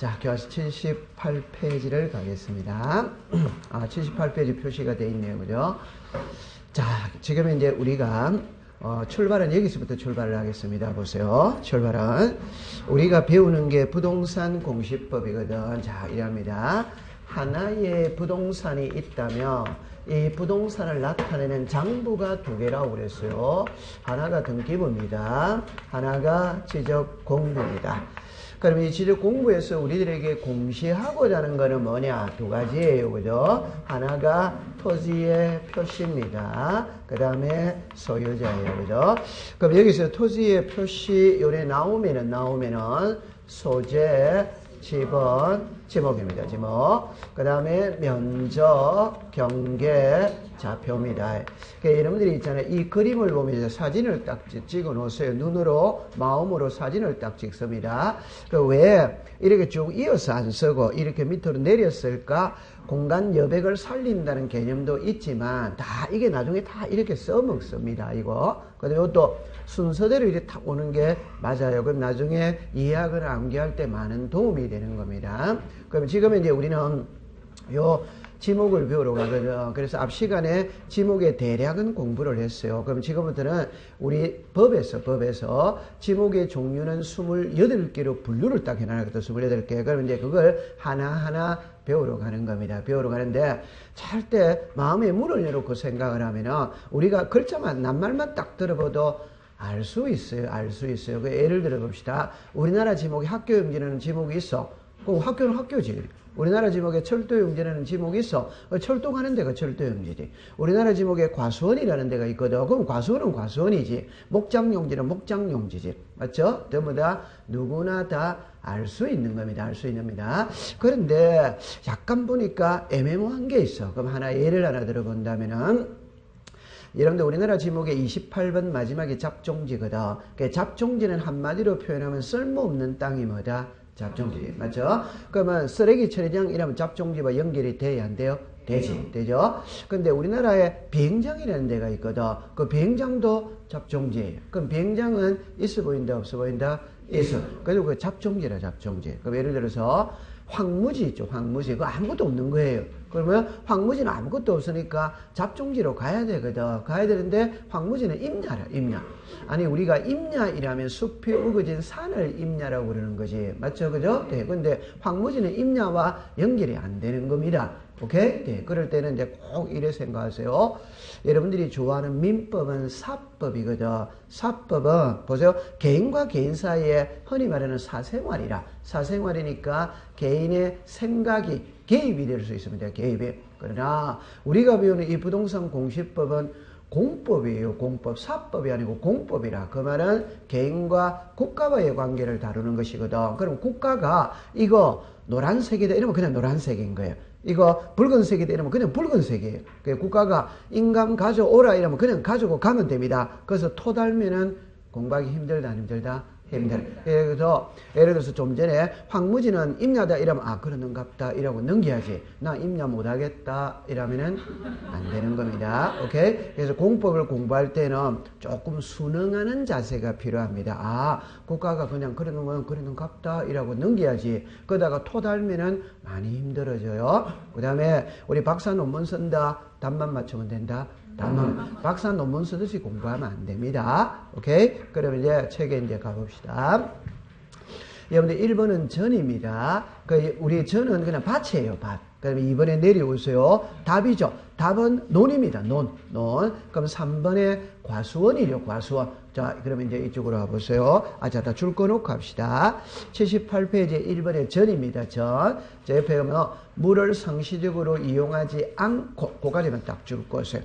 자, 교과서 78페이지를 가겠습니다. 78페이지 표시가 되어 있네요. 그죠? 자, 지금 이제 우리가 출발은 여기서부터 출발을 하겠습니다. 보세요. 출발은 우리가 배우는 게 부동산 공시법이거든. 자, 이랍니다. 하나의 부동산이 있다면 이 부동산을 나타내는 장부가 두 개라고 그랬어요. 하나가 등기부입니다. 하나가 지적공부입니다. 그럼 이 지적공부에서 우리들에게 공시하고자 하는 거는 뭐냐? 두 가지예요. 그죠? 하나가 토지의 표시입니다. 그 다음에 소유자예요. 그죠? 그럼 여기서 토지의 표시 요래 나오면은 소재, 지목입니다. 지목. 그 다음에 면적, 경계, 좌표입니다. 그러니까 여러분들이 있잖아요. 이 그림을 보면 이제 사진을 딱 찍어 놓으세요. 눈으로, 마음으로 사진을 딱 찍습니다. 왜 이렇게 쭉 이어서 안 쓰고 이렇게 밑으로 내렸을까? 공간 여백을 살린다는 개념도 있지만 이게 나중에 다 이렇게 써먹습니다. 이거. 근데 이것도 순서대로 이렇게 탁 오는 게 맞아요. 그럼 나중에 이해하거나 암기할 때 많은 도움이 되는 겁니다. 그럼 지금 이제 우리는 요 지목을 배우러 가거든. 그래서 앞 시간에 지목의 대략은 공부를 했어요. 그럼 지금부터는 우리 법에서 지목의 종류는 28개로 분류를 딱 해놔야겠다. 28개. 그럼 이제 그걸 하나하나 배우러 가는 겁니다. 배우러 가는데 절대 마음에 문을 열어놓고 생각을 하면은 우리가 글자만 낱말만 딱 들어봐도 알 수 있어요. 알 수 있어요. 예를 들어 봅시다. 우리나라 지목에 학교용지라는 지목이 있어. 그럼 학교는 학교지. 우리나라 지목에 철도용지라는 지목이 있어. 철도 가는 데가 철도용지지. 우리나라 지목에 과수원이라는 데가 있거든. 그럼 과수원은 과수원이지. 목장용지는 목장용지지. 맞죠? 전부 다 누구나 다 알 수 있는 겁니다. 알 수 있는 겁니다. 그런데 약간 보니까 애매모호한 게 있어. 그럼 예를 하나 들어본다면은 여러분들 우리나라 지목의 28번 마지막에 잡종지거든. 잡종지는 한마디로 표현하면 쓸모없는 땅이 뭐다? 잡종지. 맞죠? 그러면 쓰레기 처리장 이러면 잡종지와 연결이 돼야 안 돼요? 되지. 되죠? 근데 우리나라에 비행장이라는 데가 있거든. 그 비행장도 잡종지예요. 그럼 비행장은 있어 보인다, 없어 보인다? 있어. 그리고 그 잡종지라 잡종지. 그럼 예를 들어서 황무지 있죠. 황무지. 그거 아무것도 없는 거예요. 그러면 황무지는 아무것도 없으니까 잡종지로 가야 되거든. 가야 되는데 황무지는 임야라. 임야. 아니 우리가 임야이라면 숲이 우거진 산을 임야라고 그러는 거지. 맞죠? 그죠? 네. 근데 황무지는 임야와 연결이 안 되는 겁니다. 오케이? 네. 그럴 때는 이제 꼭 이래 생각하세요. 여러분들이 좋아하는 민법은 사법이거든. 사법은 보세요. 개인과 개인 사이에 흔히 말하는 사생활이라. 사생활이니까 개인의 생각이 개입이 될 수 있습니다. 개입이. 그러나 우리가 배우는 이 부동산 공시법은 공법이에요. 공법. 사법이 아니고 공법이라. 그 말은 개인과 국가와의 관계를 다루는 것이거든. 그럼 국가가 이거 노란색이다 이러면 그냥 노란색인 거예요. 이거 붉은색이다 이러면 그냥 붉은색이에요. 국가가 인감 가져오라 이러면 그냥 가지고 가면 됩니다. 그래서 토 달면은 공부하기 힘들다 안 힘들다? 힘들어. 예를 들어서 좀 전에 황무지는 임야다 이러면 그러는갑다 이러고 넘겨야지. 나 임야 못하겠다 이러면은 안 되는 겁니다. 오케이? 그래서 공법을 공부할 때는 조금 순응하는 자세가 필요합니다. 국가가 그냥 그러는갑다 이러고 넘겨야지. 그러다가 토 달면은 많이 힘들어져요. 그 다음에 우리 박사 논문 쓴다. 답만 맞추면 된다. 박사 논문 쓰듯이 공부하면 안 됩니다. 오케이? 그럼 이제 책에 이제 가봅시다. 여러분들 1번은 전입니다. 우리 전은 그냥 밭이에요, 밭. 그럼 2번에 내려오세요. 답이죠. 답은 논입니다, 논. 그럼 3번에 과수원이죠, 과수원. 자, 그러면 이제 이쪽으로 와보세요. 자, 다 줄 꺼놓고 합시다. 78페이지 1번에 전입니다, 전. 자, 옆에 보면 물을 상시적으로 이용하지 않고, 그까지만 딱 줄 거세요.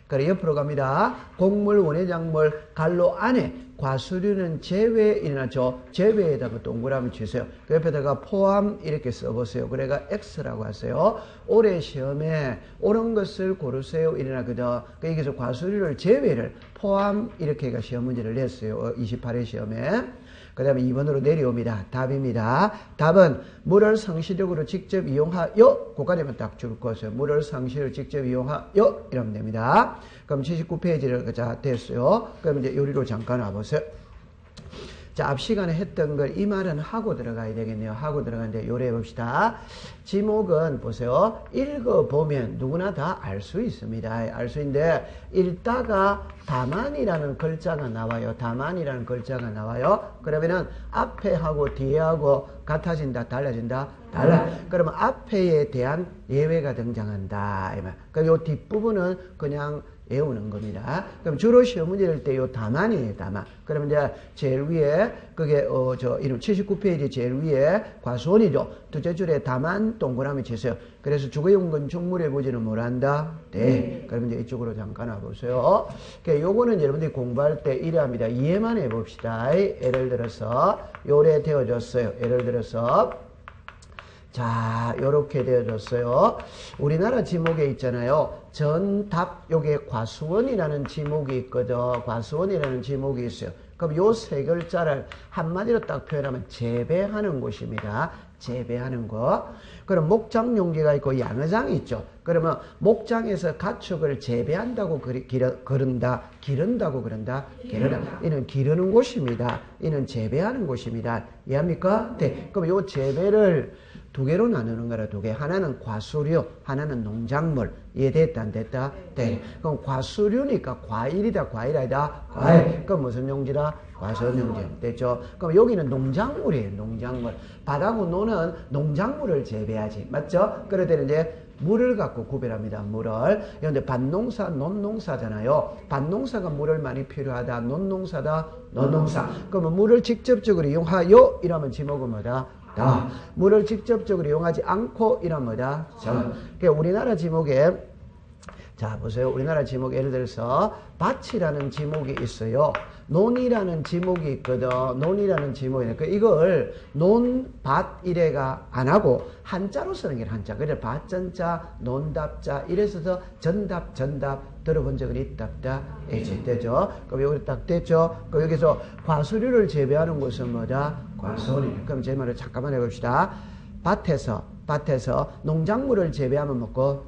그래 옆으로 갑니다. 곡물, 원예작물, 갈로 안에 과수류는 제외에 일어나죠. 제외에다가 동그라미 치세요. 그 옆에다가 포함 이렇게 써보세요. 그래가 X라고 하세요. 올해 시험에 옳은 것을 고르세요. 일어나거든. 여기서 과수류를 제외를 포함 이렇게가 시험 문제를 냈어요. 28회 시험에. 그 다음에 2번으로 내려옵니다. 답입니다. 답은 물을 상시적으로 직접 이용하여 그까지만 딱 줄 것이요. 물을 상시적으로 직접 이용하여 이러면 됩니다. 그럼 79페이지를 됐어요. 그럼 이제 요리로 잠깐 와보세요. 자, 앞 시간에 했던 걸 이 말은 하고 들어가야 되겠네요. 하고 들어가는데 요래 봅시다. 지목은 보세요. 읽어보면 누구나 다 알 수 있습니다. 알 수 있는데 읽다가 다만이라는 글자가 나와요. 다만이라는 글자가 나와요. 그러면은 앞에 하고 뒤에 하고 같아진다, 달라진다, 달라. 그러면 앞에에 대한 예외가 등장한다. 그럼 요 뒷부분은 그냥 외우는 겁니다. 그럼 주로 시험 문제 낼 때 요 다만이에요, 다만. 그러면 이제 제일 위에, 그게, 이름 79페이지 제일 위에 과수원이죠. 두째 줄에 다만 동그라미 치세요. 그래서 주거용근 중물의 부지는 뭘 한다? 네. 그러면 이제 이쪽으로 잠깐 와보세요. 요거는 여러분들이 공부할 때 이래 합니다. 이해만 해봅시다. 예를 들어서, 요래 되어졌어요. 예를 들어서, 자, 요렇게 되어졌어요. 우리나라 지목에 있잖아요. 전답, 요게 과수원이라는 지목이 있거든. 과수원이라는 지목이 있어요. 그럼 요 세 글자를 한마디로 딱 표현하면 재배하는 곳입니다. 재배하는 거. 그럼 목장용지가 있고 양어장이 있죠. 그러면 목장에서 가축을 재배한다고 그런다. 기른다고 그런다. 기르다. 이는 기르는 곳입니다. 이는 재배하는 곳입니다. 이해합니까? 네. 그럼 요 재배를 두 개로 나누는 거라 두 개. 하나는 과수류, 하나는 농작물. 이해됐다, 안 됐다? 네. 그럼 과수류니까 과일이다, 과일 아니다? 과일. 그럼 무슨 용지라? 과수용지. 됐죠? 그럼 여기는 농작물이에요, 농작물. 바다고 노는 농작물을 재배하지. 맞죠? 그럴 때는 이제 물을 갖고 구별합니다. 물을. 그런데 밭농사, 논농사잖아요. 밭농사가 물을 많이 필요하다. 논농사다. 논농사. 그러면 물을 직접적으로 이용하여 이러면 지목은 뭐다? 다. 물을 직접적으로 이용하지 않고 이러면 뭐다? 전. 그러니까 우리나라 지목에 자 보세요. 우리나라 지목 예를 들어서 밭이라는 지목이 있어요. 논이라는 지목이 있거든. 논이라는 지목이네. 그 이걸 논, 밭 이래가 안 하고 한자로 쓰는 게 한자. 그래서 밭전자, 논답자 이래서 전답 들어본 적은 있답다. 이제 되죠. 그럼 여기 딱 됐죠. 그럼 여기서 과수류를 재배하는 곳은 뭐다? 과수원이네. 그럼 제 말을 잠깐만 해봅시다. 밭에서 농작물을 재배하면 뭐고?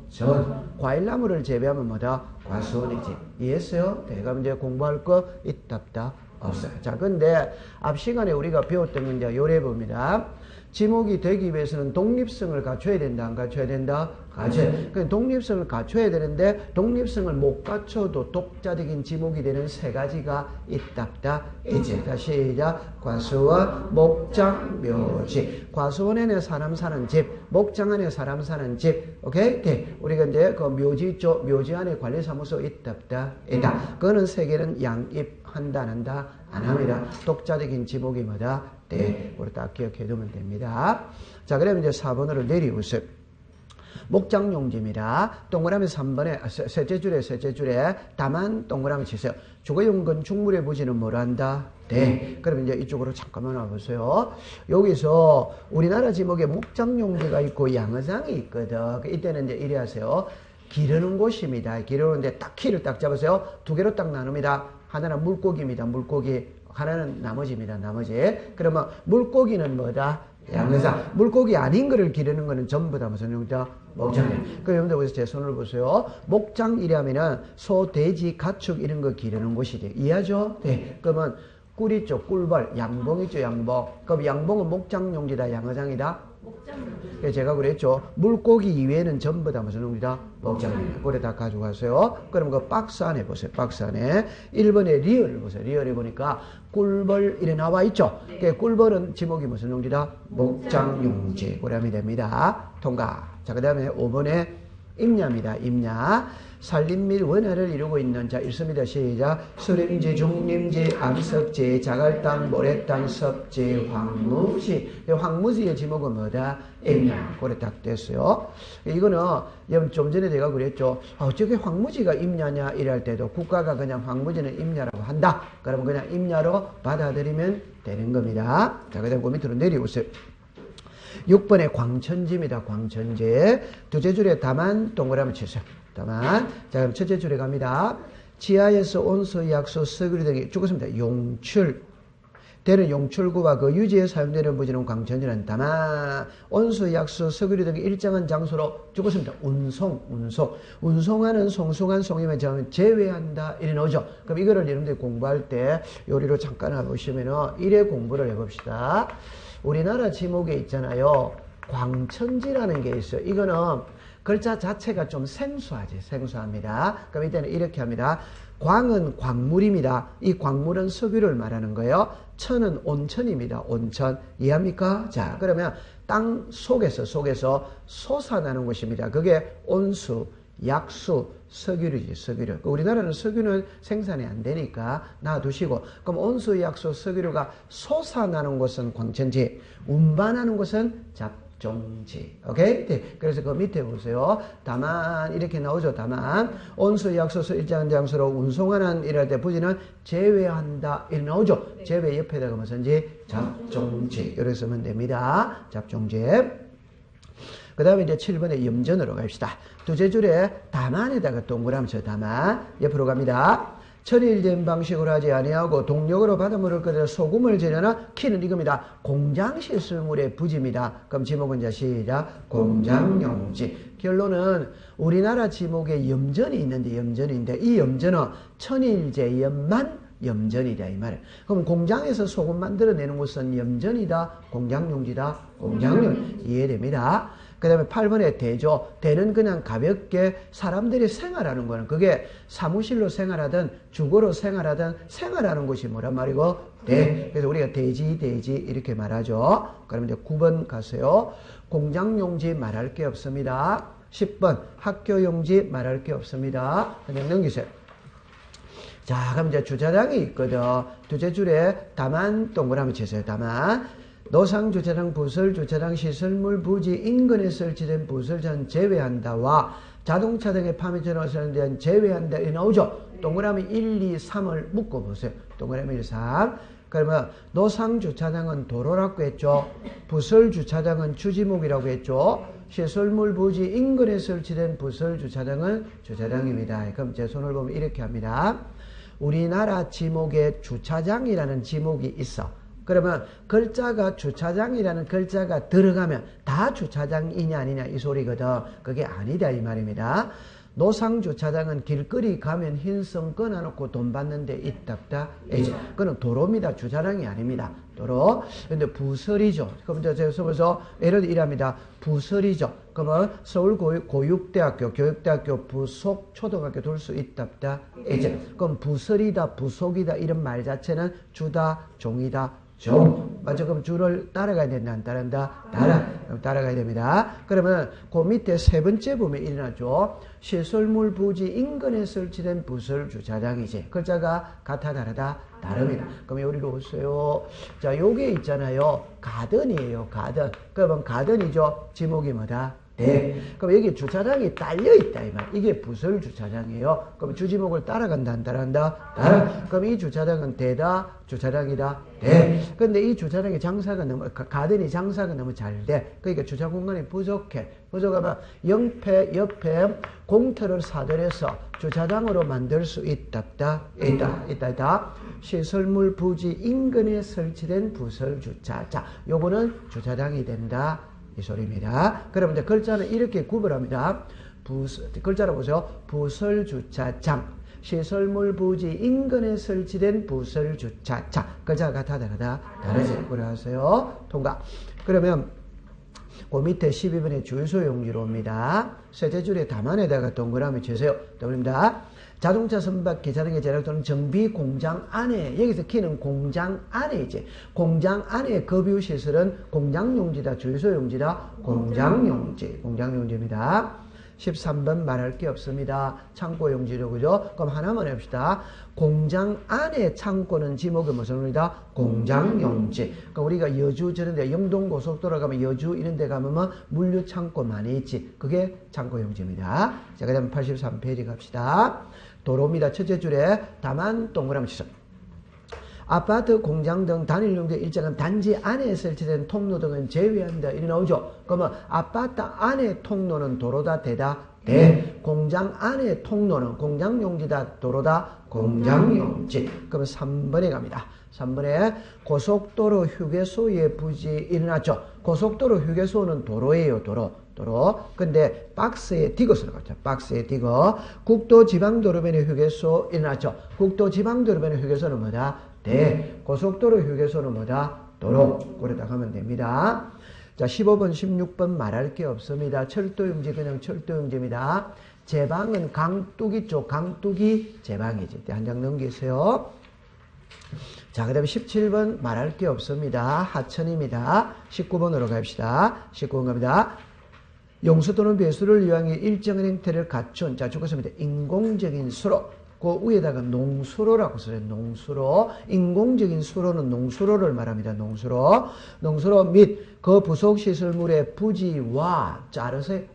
과일나무를 재배하면 뭐다? 과수원이지. 이해했어요? 네, 그럼 이제 공부할 거 있답다. 없어요. 자, 근데 앞 시간에 우리가 배웠던 건 이제 요래 봅니다. 지목이 되기 위해서는 독립성을 갖춰야 된다, 안 갖춰야 된다? 갖춰야 돼. 그 독립성을 갖춰야 되는데 독립성을 못 갖춰도 독자적인 지목이 되는 세 가지가 있답다. 이제 다시 시작. 과수원, 목장, 묘지. 과수원 안에 사람 사는 집, 목장 안에 사람 사는 집. 오케이? 네. 우리가 이제 그 묘지 있죠. 묘지 안에 관리사무소 있답다. 있다. 그거는 세 개는 양입한다, 안 한다? 안 합니다. 독자적인 지목이 뭐다? 네. 우리 딱 기억해 두면 됩니다. 자, 그러면 이제 4번으로 내려오세요. 목장용지입니다. 동그라미 3번에 셋째 줄에 다만 동그라미 치세요. 주거용근 중물의 부지는 뭘 한다? 네. 그럼 이제 이쪽으로 잠깐만 와보세요. 여기서 우리나라 지목에 목장용지가 있고 양어장이 있거든. 이때는 이제 이래 하세요. 기르는 곳입니다. 기르는데 딱 키를 딱 잡으세요. 두 개로 딱 나눕니다. 하나는 물고기입니다. 물고기. 하나는 나머지입니다. 나머지. 그러면 물고기는 뭐다? 양어장. 물고기 아닌 거를 기르는 거는 전부 다 무슨 용자? 목장. 그 여러분들 여기서 제 손을 보세요. 목장이라면은 소, 돼지, 가축 이런 거 기르는 곳이죠. 이해하죠? 네. 그러면 꿀 있죠. 꿀벌. 양봉 있죠. 양봉. 그럼 양봉은 목장용지다. 양어장이다. 목장용지. 제가 그랬죠. 물고기 이외에는 전부 다 무슨 용지다? 목장용지. 그래 다 가져가세요. 그럼 그 박스 안에 보세요. 박스 안에 1번에 리얼을 보세요. 리얼에 보니까 꿀벌 이래 나와 있죠. 네. 꿀벌은 지목이 무슨 용지다? 목장용지. 그래 하면 됩니다. 통과. 자, 그 다음에 5번에 임야입니다. 임야. 산림 및 원화를 이루고 있는 자 있습니다. 시작. 수림지, 중림지, 암석지, 자갈땅, 모래땅, 섭지, 황무지. 황무지의 지목은 뭐다? 임야. 그래 딱 됐어요. 이거는 여러분 좀 전에 제가 그랬죠. 어떻게 황무지가 임야냐 이럴 때도 국가가 그냥 황무지는 임야라고 한다. 그러면 그냥 임야로 받아들이면 되는 겁니다. 자, 그 다음 그 밑으로 내려오세요. 6번에 광천지입니다. 광천지. 두째 줄에 다만 동그라미 치세요. 다만. 자, 그럼 첫째 줄에 갑니다. 지하에서 온수, 약수, 서그리 등이 죽었습니다. 용출. 대는 용출구와 그 유지에 사용되는 부지는 광천지는 다만 온수, 약수, 석유류 등 일정한 장소로 죽었습니다. 운송하는 송숭한 송임의 점은 제외한다. 이래 나오죠. 그럼 이거를 여러분들이 공부할 때 요리로 잠깐 보시면은 이래 공부를 해봅시다. 우리나라 지목에 있잖아요. 광천지라는 게 있어요. 이거는 글자 자체가 좀 생소합니다. 그럼 이때는 이렇게 합니다. 광은 광물입니다. 이 광물은 석유를 말하는 거예요. 천은 온천입니다. 온천. 이해합니까? 자, 그러면 땅 속에서 솟아나는 것입니다. 그게 온수, 약수, 석유류지, 석유류. 우리나라는 석유는 생산이 안 되니까 놔두시고, 그럼 온수, 약수, 석유류가 솟아나는 곳은 광천지, 운반하는 곳은 잡종지. 오케이? 네. 그래서 그 밑에 보세요. 다만, 이렇게 나오죠. 다만, 온수, 약수, 일정한 장소로 운송하는 이럴 때 부지는 제외한다. 이렇게 나오죠. 네. 제외 옆에다가 무슨지? 잡종지. 이렇게 쓰면 됩니다. 잡종지. 그 다음에 이제 7번에 염전으로 갑시다. 두째 줄에 다만에다가 동그라미 쳐 다만. 옆으로 갑니다. 천일된 방식으로 하지 아니하고 동력으로 바닷물을 끓여 소금을 재려는 키는 이겁니다. 공장시설물의 부지입니다. 그럼 지목은 이제 시작. 공장용지. 결론은 우리나라 지목에 염전이 있는데 이 염전은 천일제염만 염전이다 이 말이에요. 그럼 공장에서 소금 만들어내는 것은 염전이다, 공장용지다, 공장용. 이해됩니다. 그 다음에 8번에 대조. 대는 그냥 가볍게 사람들이 생활하는 거는 그게 사무실로 생활하든 주거로 생활하는 곳이 뭐란 말이고 대. 그래서 우리가 대지 이렇게 말하죠. 그러면 이제 9번 가세요. 공장용지 말할 게 없습니다. 10번 학교용지 말할 게 없습니다. 그냥 넘기세요. 자, 그럼 이제 주차장이 있거든. 두째 줄에 다만 동그라미 치세요. 다만. 노상 주차장, 부설 주차장, 시설물 부지 인근에 설치된 부설전 제외한다와 자동차 등의 파미전화선에 대한 제외한다. 이 나오죠. 동그라미 1, 2, 3을 묶어 보세요. 동그라미 1, 3. 그러면 노상 주차장은 도로라고 했죠. 부설 주차장은 주지목이라고 했죠. 시설물 부지 인근에 설치된 부설 주차장은 주차장입니다. 그럼 제 손을 보면 이렇게 합니다. 우리나라 지목에 주차장이라는 지목이 있어. 그러면 글자가 주차장이라는 글자가 들어가면 다 주차장이냐 아니냐 이 소리거든. 그게 아니다 이 말입니다. 노상 주차장은 길거리 가면 흰성 끊어놓고 돈 받는데 있답다. 그건 도로입니다. 주차장이 아닙니다. 도로. 근데 부설이죠. 그럼 이제 써서 예를 들어 이랍니다. 부설이죠. 그러면 서울 교육대학교 부속 초등학교 둘 수 있답다. 그럼 부설이다, 부속이다 이런 말 자체는 주다, 종이다. 종. 맞죠? 그럼 주를 따라가야 된다, 안 따른다? 따라가야 됩니다. 그러면 그 밑에 세 번째 보면 일어나죠. 시설물 부지 인근에 설치된 부설 주차장이지. 글자가 같아, 다르다? 다릅니다. 그럼 여기로 오세요. 자, 요게 있잖아요. 가든이에요, 가든. 그러면 가든이죠. 지목이 뭐다? 네. 그럼 여기 주차장이 딸려있다, 이 말. 이게 부설 주차장이에요. 그럼 주지목을 따라간다, 안 따라간다? 그럼 이 주차장은 대다, 주차장이다? 네. 근데 이 주차장의 장사가 가든이 장사가 너무 잘 돼. 그러니까 주차 공간이 부족해. 부족하면 옆에 공터를 사들여서 주차장으로 만들 수 있다. 시설물 부지 인근에 설치된 부설 주차. 자, 요거는 주차장이 된다. 이 소리입니다. 그러면 이제 글자는 이렇게 구분합니다. 글자로 보세요. 부설주차장. 시설물 부지 인근에 설치된 부설주차장. 글자가 같아, 다르다? 다르지. 구분하세요. 통과. 그러면 그 밑에 12번에 주유소용지로 옵니다. 셋째 줄에 다만에다가 동그라미 치세요. 동그라미입니다. 자동차 선박 기차등의 제작 또는 정비 공장 안에, 여기서 키는 공장 안에이지. 공장 안에 급유 시설은 공장용지다, 주유소용지다, 공장용지입니다. 13번 말할 게 없습니다. 창고용지로, 그죠? 그럼 하나만 해봅시다. 공장 안에 창고는 지목이 무슨 의미다? 공장용지. 그러니까 우리가 여주 저런데 영동고속도로 가면 여주 이런 데 가면 물류창고 많이 있지. 그게 창고용지입니다. 자, 그 다음에 83페이지 갑시다. 도로입니다. 첫째 줄에 다만 동그라미 치죠. 아파트, 공장 등 단일용도의 일정한 단지 안에 설치된 통로 등은 제외한다. 이리 나오죠. 그러면 아파트 안에 통로는 도로다, 대다, 대. 공장 안에 통로는 공장용지다, 도로다, 공장용지. 그러면 3번에 갑니다. 3번에 고속도로 휴게소에 부지 일어났죠. 고속도로 휴게소는 도로예요. 도로. 근데 박스에 디귿으로 갔죠. 박스에 디귿. 국도지방도로변의 휴게소 일어났죠. 국도지방도로변의 휴게소는 뭐다? 고속도로 휴게소는 뭐다? 도로. 그러다 가면 됩니다. 자, 15번, 16번 말할 게 없습니다. 철도용지 그냥 철도용지입니다. 제방은 강뚜기 쪽, 강뚜기 제방이지. 한 장 넘기세요. 자, 그 다음에 17번 말할 게 없습니다. 하천입니다. 19번으로 갑시다. 19번 갑니다. 용수 또는 배수를 위한 일정한 형태를 갖춘, 자, 죽었습니다. 인공적인 수로. 그 위에다가 농수로라고 써요. 농수로. 인공적인 수로는 농수로를 말합니다. 농수로. 농수로 및 그 부속 시설물의 부지와 자르세요.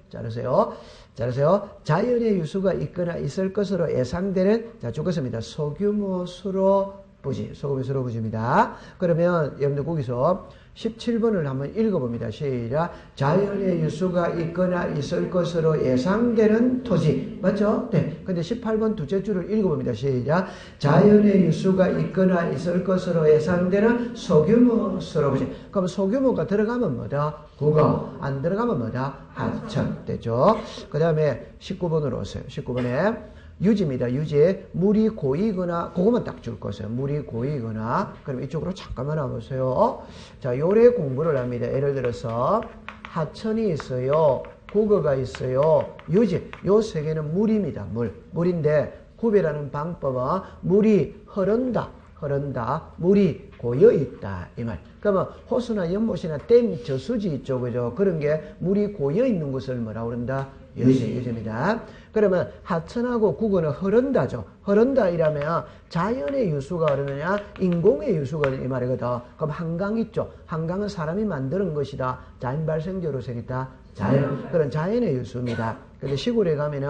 자연의 유수가 있거나 있을 것으로 예상되는, 자, 죽었습니다. 소규모 수로 부지. 소규모 수로 부지입니다. 그러면 여러분들 거기서 17번을 한번 읽어봅니다. 시작. 자연의 유수가 있거나 있을 것으로 예상되는 토지. 맞죠? 네. 근데 18번 두째 줄을 읽어봅니다. 시작. 자연의 유수가 있거나 있을 것으로 예상되는 소규모 수로부지. 그럼 소규모가 들어가면 뭐다? 국어. 안 들어가면 뭐다? 하천. 됐죠? 그 다음에 19번으로 오세요. 19번에 유지입니다. 유지. 물이 고이거나, 그것만 딱 줄 것이에요. 물이 고이거나. 그럼 이쪽으로 잠깐만 와보세요. 자, 요래 공부를 합니다. 예를 들어서, 하천이 있어요. 국어가 있어요. 유지. 요 세 개는 물입니다. 물인데, 구별하는 방법은 물이 흐른다. 물이 고여있다. 이 말. 그러면 호수나 연못이나 댐, 저수지 있죠. 그죠? 그런 게 물이 고여있는 것을 뭐라고 그런다? 유지입니다. 그러면 하천하고 국어는 흐른다죠. 흐른다 이라면 자연의 유수가 흐르느냐 인공의 유수가 이 말이거든. 그럼 한강 있죠. 한강은 사람이 만드는 것이다. 자연 발생적으로 생겼다. 그런 자연의 유수입니다. 근데 시골에 가면은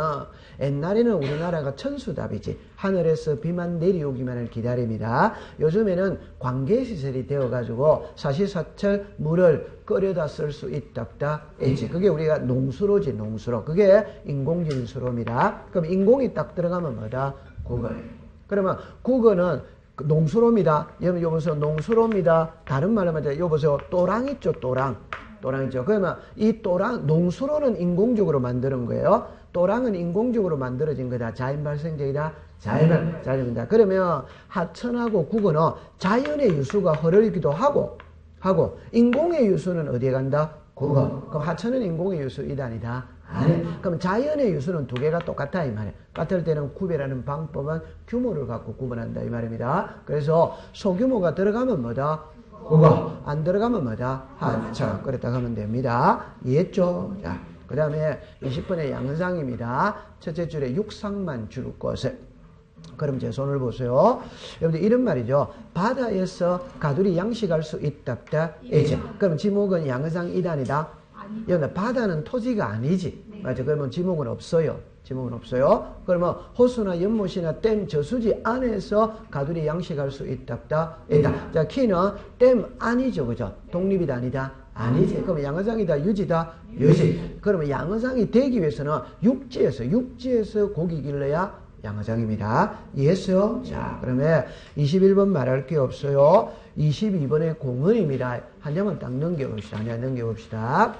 옛날에는 우리나라가 천수답이지. 하늘에서 비만 내려오기만을 기다립니다. 요즘에는 관계시설이 되어가지고 사시사철 물을 끓여다 쓸 수 있다. 있지. 그게 우리가 농수로지, 농수로. 그게 인공적인 수로입니다. 그럼 인공이 딱 들어가면 뭐다? 국어예요. 그러면 국어는 농수로입니다. 여러분, 요보세요. 농수로입니다. 다른 말로 하면, 요보세요. 또랑 있죠, 또랑. 또랑 있죠. 그러면 이 또랑, 농수로는 인공적으로 만드는 거예요. 또랑은 인공적으로 만들어진 거다. 자연 발생적이다. 자연입니다. 그러면 하천하고 국어는 자연의 유수가 흐르기도 하고 인공의 유수는 어디에 간다? 국어. 그럼 하천은 인공의 유수이다 아니다? 아니. 그럼 자연의 유수는 두 개가 똑같다 이 말이에요. 같을 때는 구별하는 방법은 규모를 갖고 구분한다 이 말입니다. 그래서 소규모가 들어가면 뭐다? 국어. 안 들어가면 뭐다? 하천. 그랬다 하면 됩니다. 이해했죠? 자, 그 다음에 20번의 양상입니다. 첫째 줄에 육상만 줄 것을. 그럼 제 손을 보세요. 여러분들 이런 말이죠. 바다에서 가두리 양식할 수 있다. 이제. 그럼 지목은 양상 2단이다. 여러분들 바다는 토지가 아니지. 네. 맞죠? 그러면 지목은 없어요. 그러면 호수나 연못이나 댐 저수지 안에서 가두리 양식할 수 있다. 자, 키는 댐 아니죠. 그죠? 독립이다 아니다? 아니지. 그럼 양어장이다 유지다? 유지. 그러면 양어장이 되기 위해서는 육지에서 고기 길러야 양어장입니다. 이해했어요? 자, 그러면 21번 말할 게 없어요. 22번의 공원입니다. 한 장만 딱 넘겨봅시다.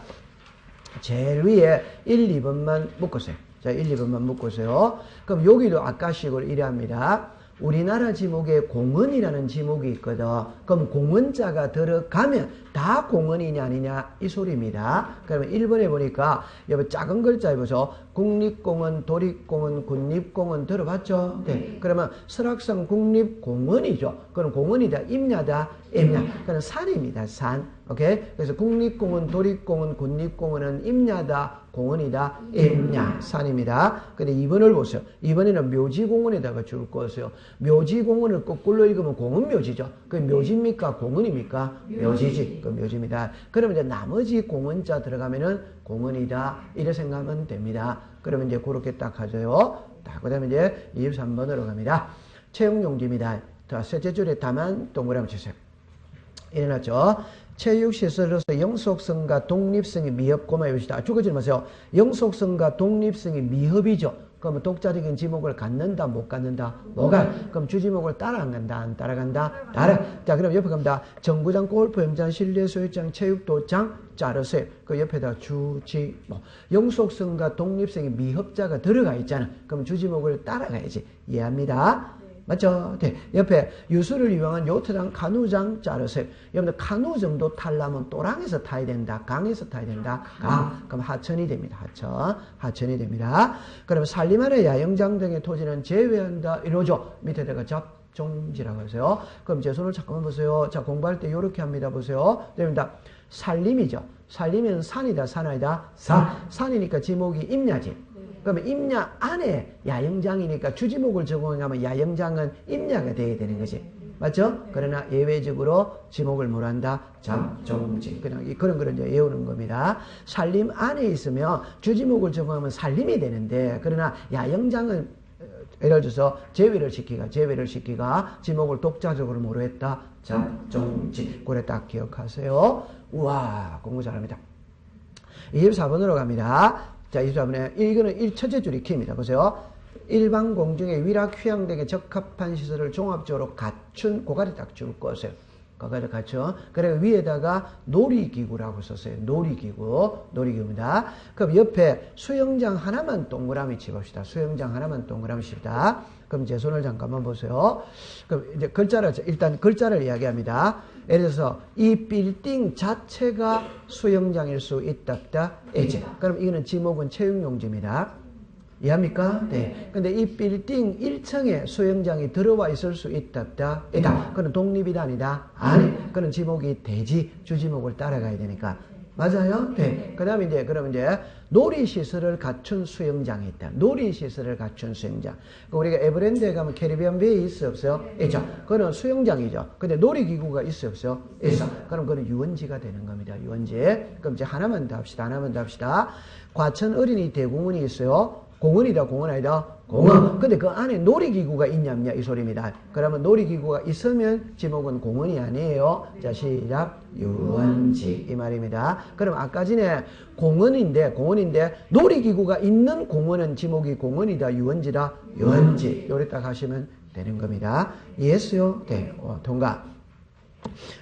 제일 위에 1, 2번만 묶으세요. 자, 1, 2번만 묶으세요. 그럼 여기도 아까식으로 이래 합니다. 우리나라 지목에 공원이라는 지목이 있거든. 그럼 공원자가 들어가면 다 공원이냐 아니냐 이 소리입니다. 그러면 1번에 보니까 여기 작은 글자에 보죠. 국립공원, 도립공원, 군립공원 들어봤죠? 네. 그러면 설악산 국립공원이죠. 그럼 공원이다, 임야다, 임야. 그럼 산입니다, 산. 오케이? 그래서 국립공원, 도립공원, 군립공원은 임야다, 공원이다, 임야, 산입니다. 근데 2번을 보세요. 2번에는 묘지공원에다가 줄 것이요. 묘지공원을 거꾸로 읽으면 공원묘지죠. 그 묘지입니까? 공원입니까? 묘지지. 그 묘지입니다. 그러면 이제 나머지 공원자 들어가면은 공원이다. 이렇게 생각하면 됩니다. 그러면 이제 그렇게 딱 하죠. 그 다음에 이제 23번으로 갑니다. 채용용지입니다. 자, 셋째 줄에 다만 동그라미 치세요. 일어났죠? 체육시설로서 영속성과 독립성이 미흡고만 해봅시다. 죽어지지 마세요. 영속성과 독립성이 미흡이죠. 그러면 독자적인 지목을 갖는다, 못 갖는다? 뭐가? 그럼 주지목을 따라간다, 안 따라간다? 따라. 자, 그럼 옆에 갑니다. 정구장, 골프, 염장, 실내 수욕장, 체육도장, 자르세요. 그 옆에다 주지목. 영속성과 독립성의 미흡자가 들어가 있잖아. 그럼 주지목을 따라가야지. 이해합니다? 맞죠? 네. 옆에 유수를 이용한 요트장, 카누장 자르세요. 여러분들 카누 정도 타려면 또랑에서 타야 된다. 강에서 타야 된다. 강. 그럼 하천이 됩니다. 하천. 하천이 됩니다. 그러면 산림안의 야영장 등의 토지는 제외한다. 이러죠. 밑에다가 잡종지라고 하세요. 그럼 제 손을 잠깐만 보세요. 자, 공부할 때 이렇게 합니다. 보세요. 됩니다. 산림이죠. 산림은 산이다, 산 아니다? 산이니까 지목이 임야지. 그러면 임야 안에 야영장이니까 주지목을 적용하면 야영장은 임야가 돼야 되는 거지. 맞죠? 그러나 예외적으로 지목을 뭐란다? 잡종지. 그냥 그런 거를 이제 외우는 겁니다. 산림 안에 있으면 주지목을 적용하면 산림이 되는데, 그러나 야영장은 예를 들어서 제외를 시키가 지목을 독자적으로 뭐로 했다? 잡종지. 그래 딱 기억하세요. 우와, 공부 잘합니다. 24번으로 갑니다. 자, 24번에 이거는 첫째 줄이 키입니다. 보세요. 일반 공중의 위락 휴양 등에 적합한 시설을 종합적으로 갖춘 고가리 딱 줄 거세요. 고가리 갖춘. 그래 위에다가 놀이기구라고 썼어요. 놀이기구입니다. 그럼 옆에 수영장 하나만 동그라미 쳐봅시다. 수영장 하나만 동그라미 칩시다. 그럼 제 손을 잠깐만 보세요. 그럼 이제 일단 글자를 이야기합니다. 예를 들어서 이 빌딩 자체가 수영장일 수 있다. 그럼 이거는 지목은 체육용지입니다. 이해합니까? 네. 근데 이 빌딩 1층에 수영장이 들어와 있을 수 있다. 그건 독립이다, 아니다? 아니. 그건 지목이 되지. 주지목을 따라가야 되니까. 맞아요? 네. 그럼 이제 놀이시설을 갖춘 수영장이 있다. 놀이시설을 갖춘 수영장. 우리가 에버랜드에 가면 캐리비안 베이 있어, 없어요? 있죠. 그거는 수영장이죠. 근데 놀이기구가 있어, 없어요? 있어. 그럼 그거는 유원지가 되는 겁니다. 유원지. 그럼 이제 하나만 더 합시다. 과천 어린이 대공원이 있어요. 공원이다, 공원 아니다? 공원. 근데 그 안에 놀이기구가 있냐, 없냐, 이 소리입니다. 그러면 놀이기구가 있으면 지목은 공원이 아니에요. 자, 시작. 유원지. 이 말입니다. 그럼 아까 전에 공원인데, 놀이기구가 있는 공원은 지목이 공원이다, 유원지다? 유원지. 요래 딱 하시면 되는 겁니다. 이해했어요? 네. 통과.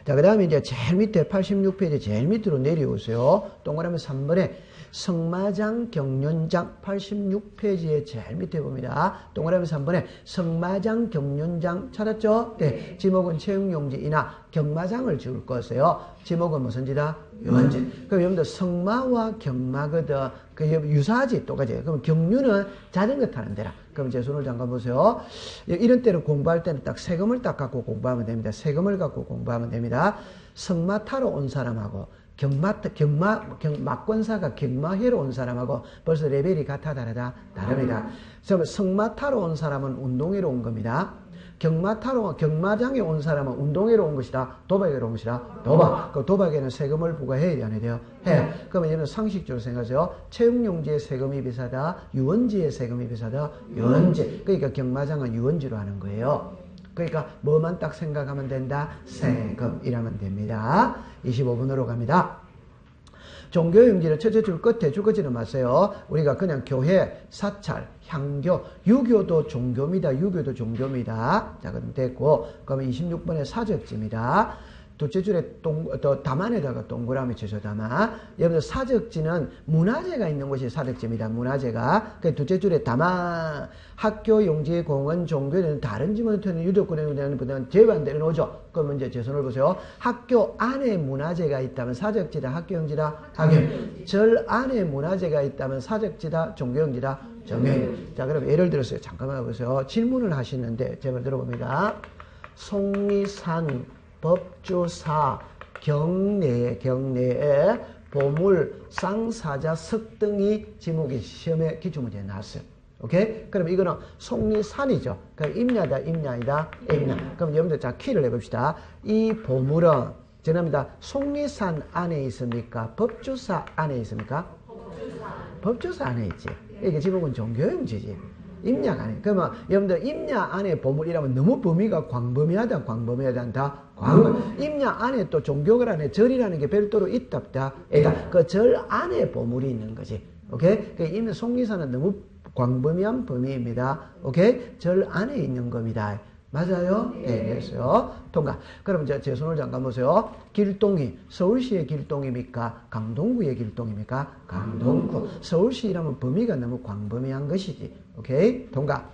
자, 그 다음에 이제 제일 밑에 86페이지 제일 밑으로 내려오세요. 동그라미 3번에 성마장 경륜장 86페이지에 제일 밑에 봅니다. 동그라미 3번에 성마장 경륜장 찾았죠? 네. 지목은 체육용지이나 경마장을 지을 거세요. 지목은 무슨지다? 유원지. 그럼 여러분들 성마와 경마거든. 그 유사하지? 똑같이. 그럼 경륜은 자전거 타는 데라. 그럼 제 손을 잠깐 보세요. 이런 때는 공부할 때는 딱 세금을 딱 갖고 공부하면 됩니다. 세금을 갖고 공부하면 됩니다. 성마 타러 온 사람하고 막권사가 경마회로 온 사람하고 벌써 레벨이 같아 다르다? 다릅니다. 그래서 성마 타러 온 사람은 운동회로 온 겁니다. 경마장에 온 사람은 운동회로 온 것이다. 도박회로 온 것이다. 도박. 그 도박에는 세금을 부과해야 안 해야 돼요? 해. 그러면 얘는 상식적으로 생각하세요. 체육용지의 세금이 비싸다. 유원지의 세금이 비싸다. 유원지. 그러니까 경마장은 유원지로 하는 거예요. 그러니까 뭐만 딱 생각하면 된다? 세금 이라면 됩니다. 25번으로 갑니다. 종교용지는 첫째 줄 끝에는 맞어요. 우리가 그냥 교회, 사찰, 향교, 유교도 종교입니다. 자, 그럼 됐고, 그러면 26번에 사적지입니다. 둘째 줄에 담안에다가 동그라미 쳐서 담아. 여러분들 사적지는 문화재가 있는 곳이 사적지입니다. 문화재가. 그 둘째 줄에 담아. 학교, 용지, 공원, 종교는 다른 지문에는 유독권에 제외한다는 오죠. 그러면 이제 제 손을 보세요. 학교 안에 문화재가 있다면 사적지다, 학교용지다, 학교. 절 안에 문화재가 있다면 사적지다, 종교용지다, 종교용. 자, 그럼 예를 들었어요. 잠깐만 보세요. 질문을 하시는데 제발 들어봅니다. 속리산 법주사 경내에 보물, 쌍사자, 석등이 지목이 시험에 기출문제에 나왔어요. 오케이? 그럼 이거는 속리산이죠. 그럼 임야다, 임야이다, 임야. 그럼 여러분들 자 키를 해봅시다. 이 보물은 죄송합니다. 속리산 안에 있습니까? 법주사 안에 있습니까? 법주사 안에 있지. 이게 지목은 종교용지지. 임야가 아니에요. 그러면 여러분들 임야 안에 보물이라면 너무 범위가 광범위하다, 광범위하다. 임야 안에 또 종교가 안에 절이라는 게 별도로 있다. 그 절 안에 보물이 있는 거지. 오케이? 이미 속리산은 너무 광범위한 범위입니다. 오케이? 절 안에 있는 겁니다. 맞아요? 네, 됐어요. 통과. 그럼 이제 제 손을 잠깐 보세요. 길동이 서울시의 길동입니까? 강동구의 길동입니까? 강동구. 서울시라면 범위가 너무 광범위한 것이지. 오케이? 통과.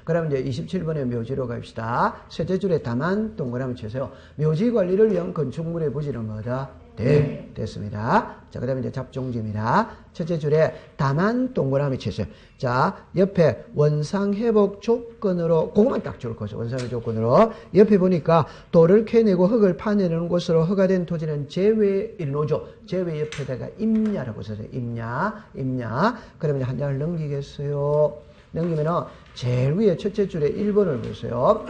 그럼 이제 27번에 묘지로 갑시다. 셋째 줄에 다만 동그라미 치세요. 묘지 관리를 위한 건축물의 부지는 뭐다? 됐습니다. 자, 그 다음에 이제 잡종지입니다. 첫째 줄에 다만 동그라미 치세요. 자, 옆에 원상회복 조건으로, 그것만 딱 줄 거죠. 원상회복 조건으로. 옆에 보니까 돌을 캐내고 흙을 파내는 곳으로 허가된 토지는 제외일노조. 제외 옆에다가 임야라고 써서 임야. 그러면 한 장을 넘기겠어요. 넘기면은 제일 위에 첫째 줄에 1번을 보세요.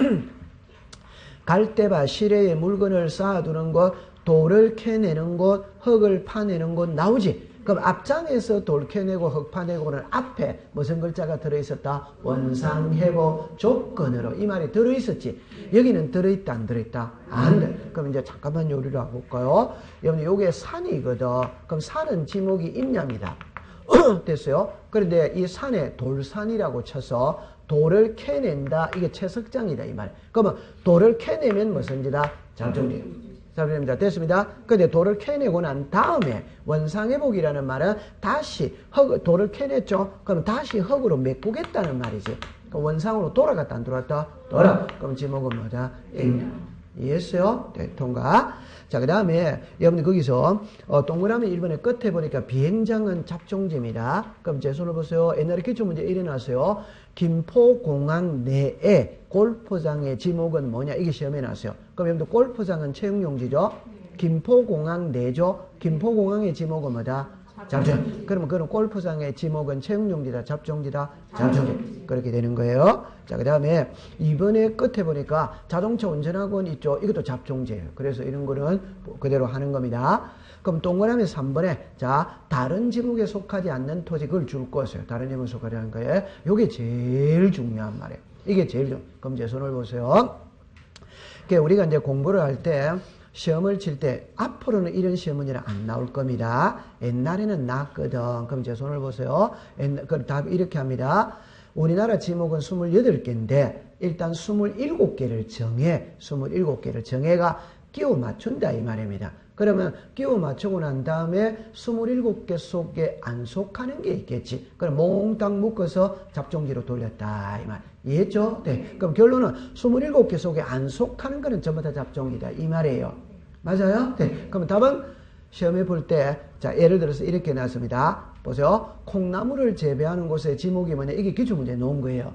갈대밭 시래에 물건을 쌓아두는 곳, 돌을 캐내는 곳, 흙을 파내는 곳 나오지. 그럼 앞장에서 돌 캐내고 흙 파내고는 앞에 무슨 글자가 들어있었다? 원상회복 조건으로. 이 말이 들어있었지. 여기는 들어있다 안 들어있다? 안 돼. 그럼 이제 잠깐만 요리를 해볼까요? 여러분 요게 산이거든. 그럼 산은 지목이 임야입니다. 됐어요? 그런데 이 산에 돌산이라고 쳐서 돌을 캐낸다. 이게 채석장이다 이 말. 그러면 돌을 캐내면 무슨지다? 잡종지. 잡종입니다. 됐습니다. 근데 돌을 캐내고 난 다음에 원상회복이라는 말은 다시 돌을 캐냈죠. 그럼 다시 흙으로 메꾸겠다는 말이지. 그럼 원상으로 돌아갔다 안 돌아갔다? 그럼 지목은 뭐다? 이해했어요? 네, 통과. 자, 그 다음에 여러분들 거기서 동그라미 1번의 끝에 보니까 비행장은 잡종지입니다. 그럼 제 손을 보세요. 옛날에 기출문제 이래 나왔어요. 김포공항 내에 골프장의 지목은 뭐냐? 이게 시험에 나왔어요. 그럼 여러분들 골프장은 채용용지죠? 김포공항 내죠? 김포공항의 지목은 뭐다? 잡종. 그러면 그런 골프장의 지목은 채용용지다, 잡종지다, 잡종지. 그렇게 되는 거예요. 자, 그 다음에 이번에 끝에 보니까 자동차 운전학원 있죠? 이것도 잡종지예요. 그래서 이런 거는 그대로 하는 겁니다. 그럼 동그라미 3번에 자, 다른 지목에 속하지 않는 토지 그걸 줄 것이에요. 다른 지목에 속하지 않는 거예요. 이게 제일 중요한 말이에요. 이게 제일 중요해요. 그럼 제 손을 보세요. 우리가 이제 공부를 할 때 시험을 칠 때 앞으로는 이런 시험 문제는 안 나올 겁니다. 옛날에는 나왔거든. 그럼 제 손을 보세요. 그 답 이렇게 합니다. 우리나라 지목은 28개인데 일단 27개를 정해. 27개를 정해가 끼워 맞춘다 이 말입니다. 그러면 끼워 맞추고 난 다음에 27개 속에 안 속하는 게 있겠지. 그럼 몽땅 묶어서 잡종지로 돌렸다 이 말. 이해했죠? 네. 그럼 결론은 27개 속에 안 속하는 거는 전부 다 잡종이다 이 말이에요. 맞아요? 네. 그럼 답은 시험에 볼 때, 자, 예를 들어서 이렇게 나왔습니다. 보세요. 콩나물을 재배하는 곳의 지목이 뭐냐? 이게 기출문제에 놓은 거예요.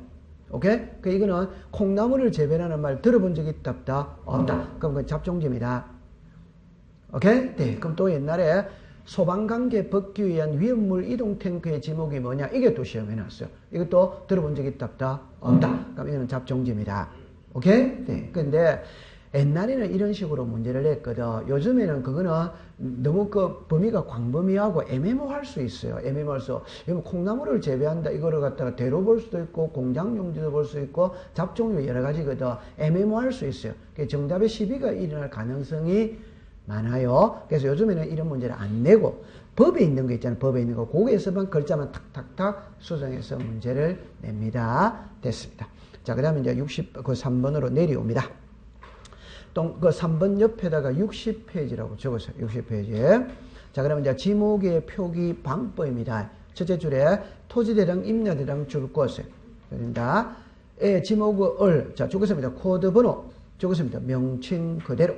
오케이? 그 이거는 콩나물을 재배하는 말 들어본 적이 있다? 없다. 그럼 그건 잡종지입니다. 오케이? 네. 그럼 또 옛날에 소방관계 벗기 위한 위험물 이동 탱크의 지목이 뭐냐? 이게 또 시험에 나왔어요. 이것도 들어본 적이 있다? 없다. 그럼 이거는 잡종지입니다. 오케이? 네. 근데 옛날에는 이런 식으로 문제를 냈거든. 요즘에는 그거는 너무 그 범위가 광범위하고 애매모호할 수 있어요. 애매모호할 수. 콩나물을 재배한다 이거를 갖다가 대로 볼 수도 있고 공장용지도 볼 수 있고 잡종류 여러 가지거든. 애매모호할 수 있어요. 정답의 시비가 일어날 가능성이 많아요. 그래서 요즘에는 이런 문제를 안 내고 법에 있는 거 있잖아요. 법에 있는 거. 거기에서만 글자만 탁탁탁 수정해서 문제를 냅니다. 됐습니다. 자, 그 다음에 이제 3번으로 내려옵니다. 그 3번 옆에다가 60페이지라고 적었어요. 60페이지에. 자, 그러면 이제 지목의 표기 방법입니다. 첫째 줄에 토지대랑 임야대랑 줄 것을. 그런다. 지목을, 자, 적었습니다. 코드 번호. 적었습니다. 명칭 그대로.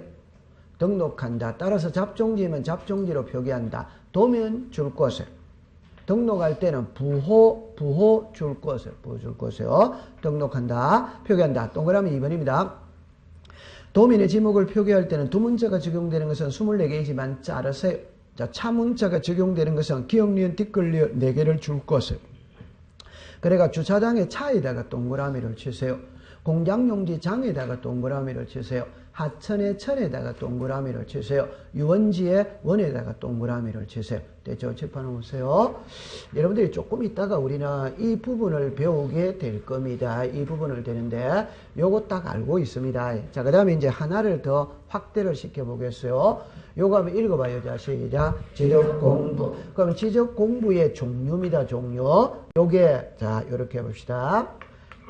등록한다. 따라서 잡종지면 잡종지로 표기한다. 도면 줄 것을. 등록할 때는 부호 줄 것을. 부호 줄 것이요. 등록한다. 표기한다. 동그라미 2번입니다. 도면의 지목을 표기할 때는 두 문자가 적용되는 것은 24개이지만 자르세요. 자, 차문자가 적용되는 것은 기역, 니은, 뒷글, 리을 4개를 줄 것을. 그래가 주차장의 차에다가 동그라미를 치세요. 공장용지 장에다가 동그라미를 치세요. 하천의 천에다가 동그라미를 치세요. 유원지의 원에다가 동그라미를 치세요. 됐죠? 짚어놓으세요. 여러분들이 조금 있다가 우리는 이 부분을 배우게 될 겁니다. 이 부분을 되는데 요거 딱 알고 있습니다. 자, 그 다음에 이제 하나를 더 확대를 시켜보겠어요. 요거 한번 읽어봐요. 자, 시작. 지적공부. 그럼 지적공부의 종류입니다. 종류. 요게, 자, 요렇게 해봅시다.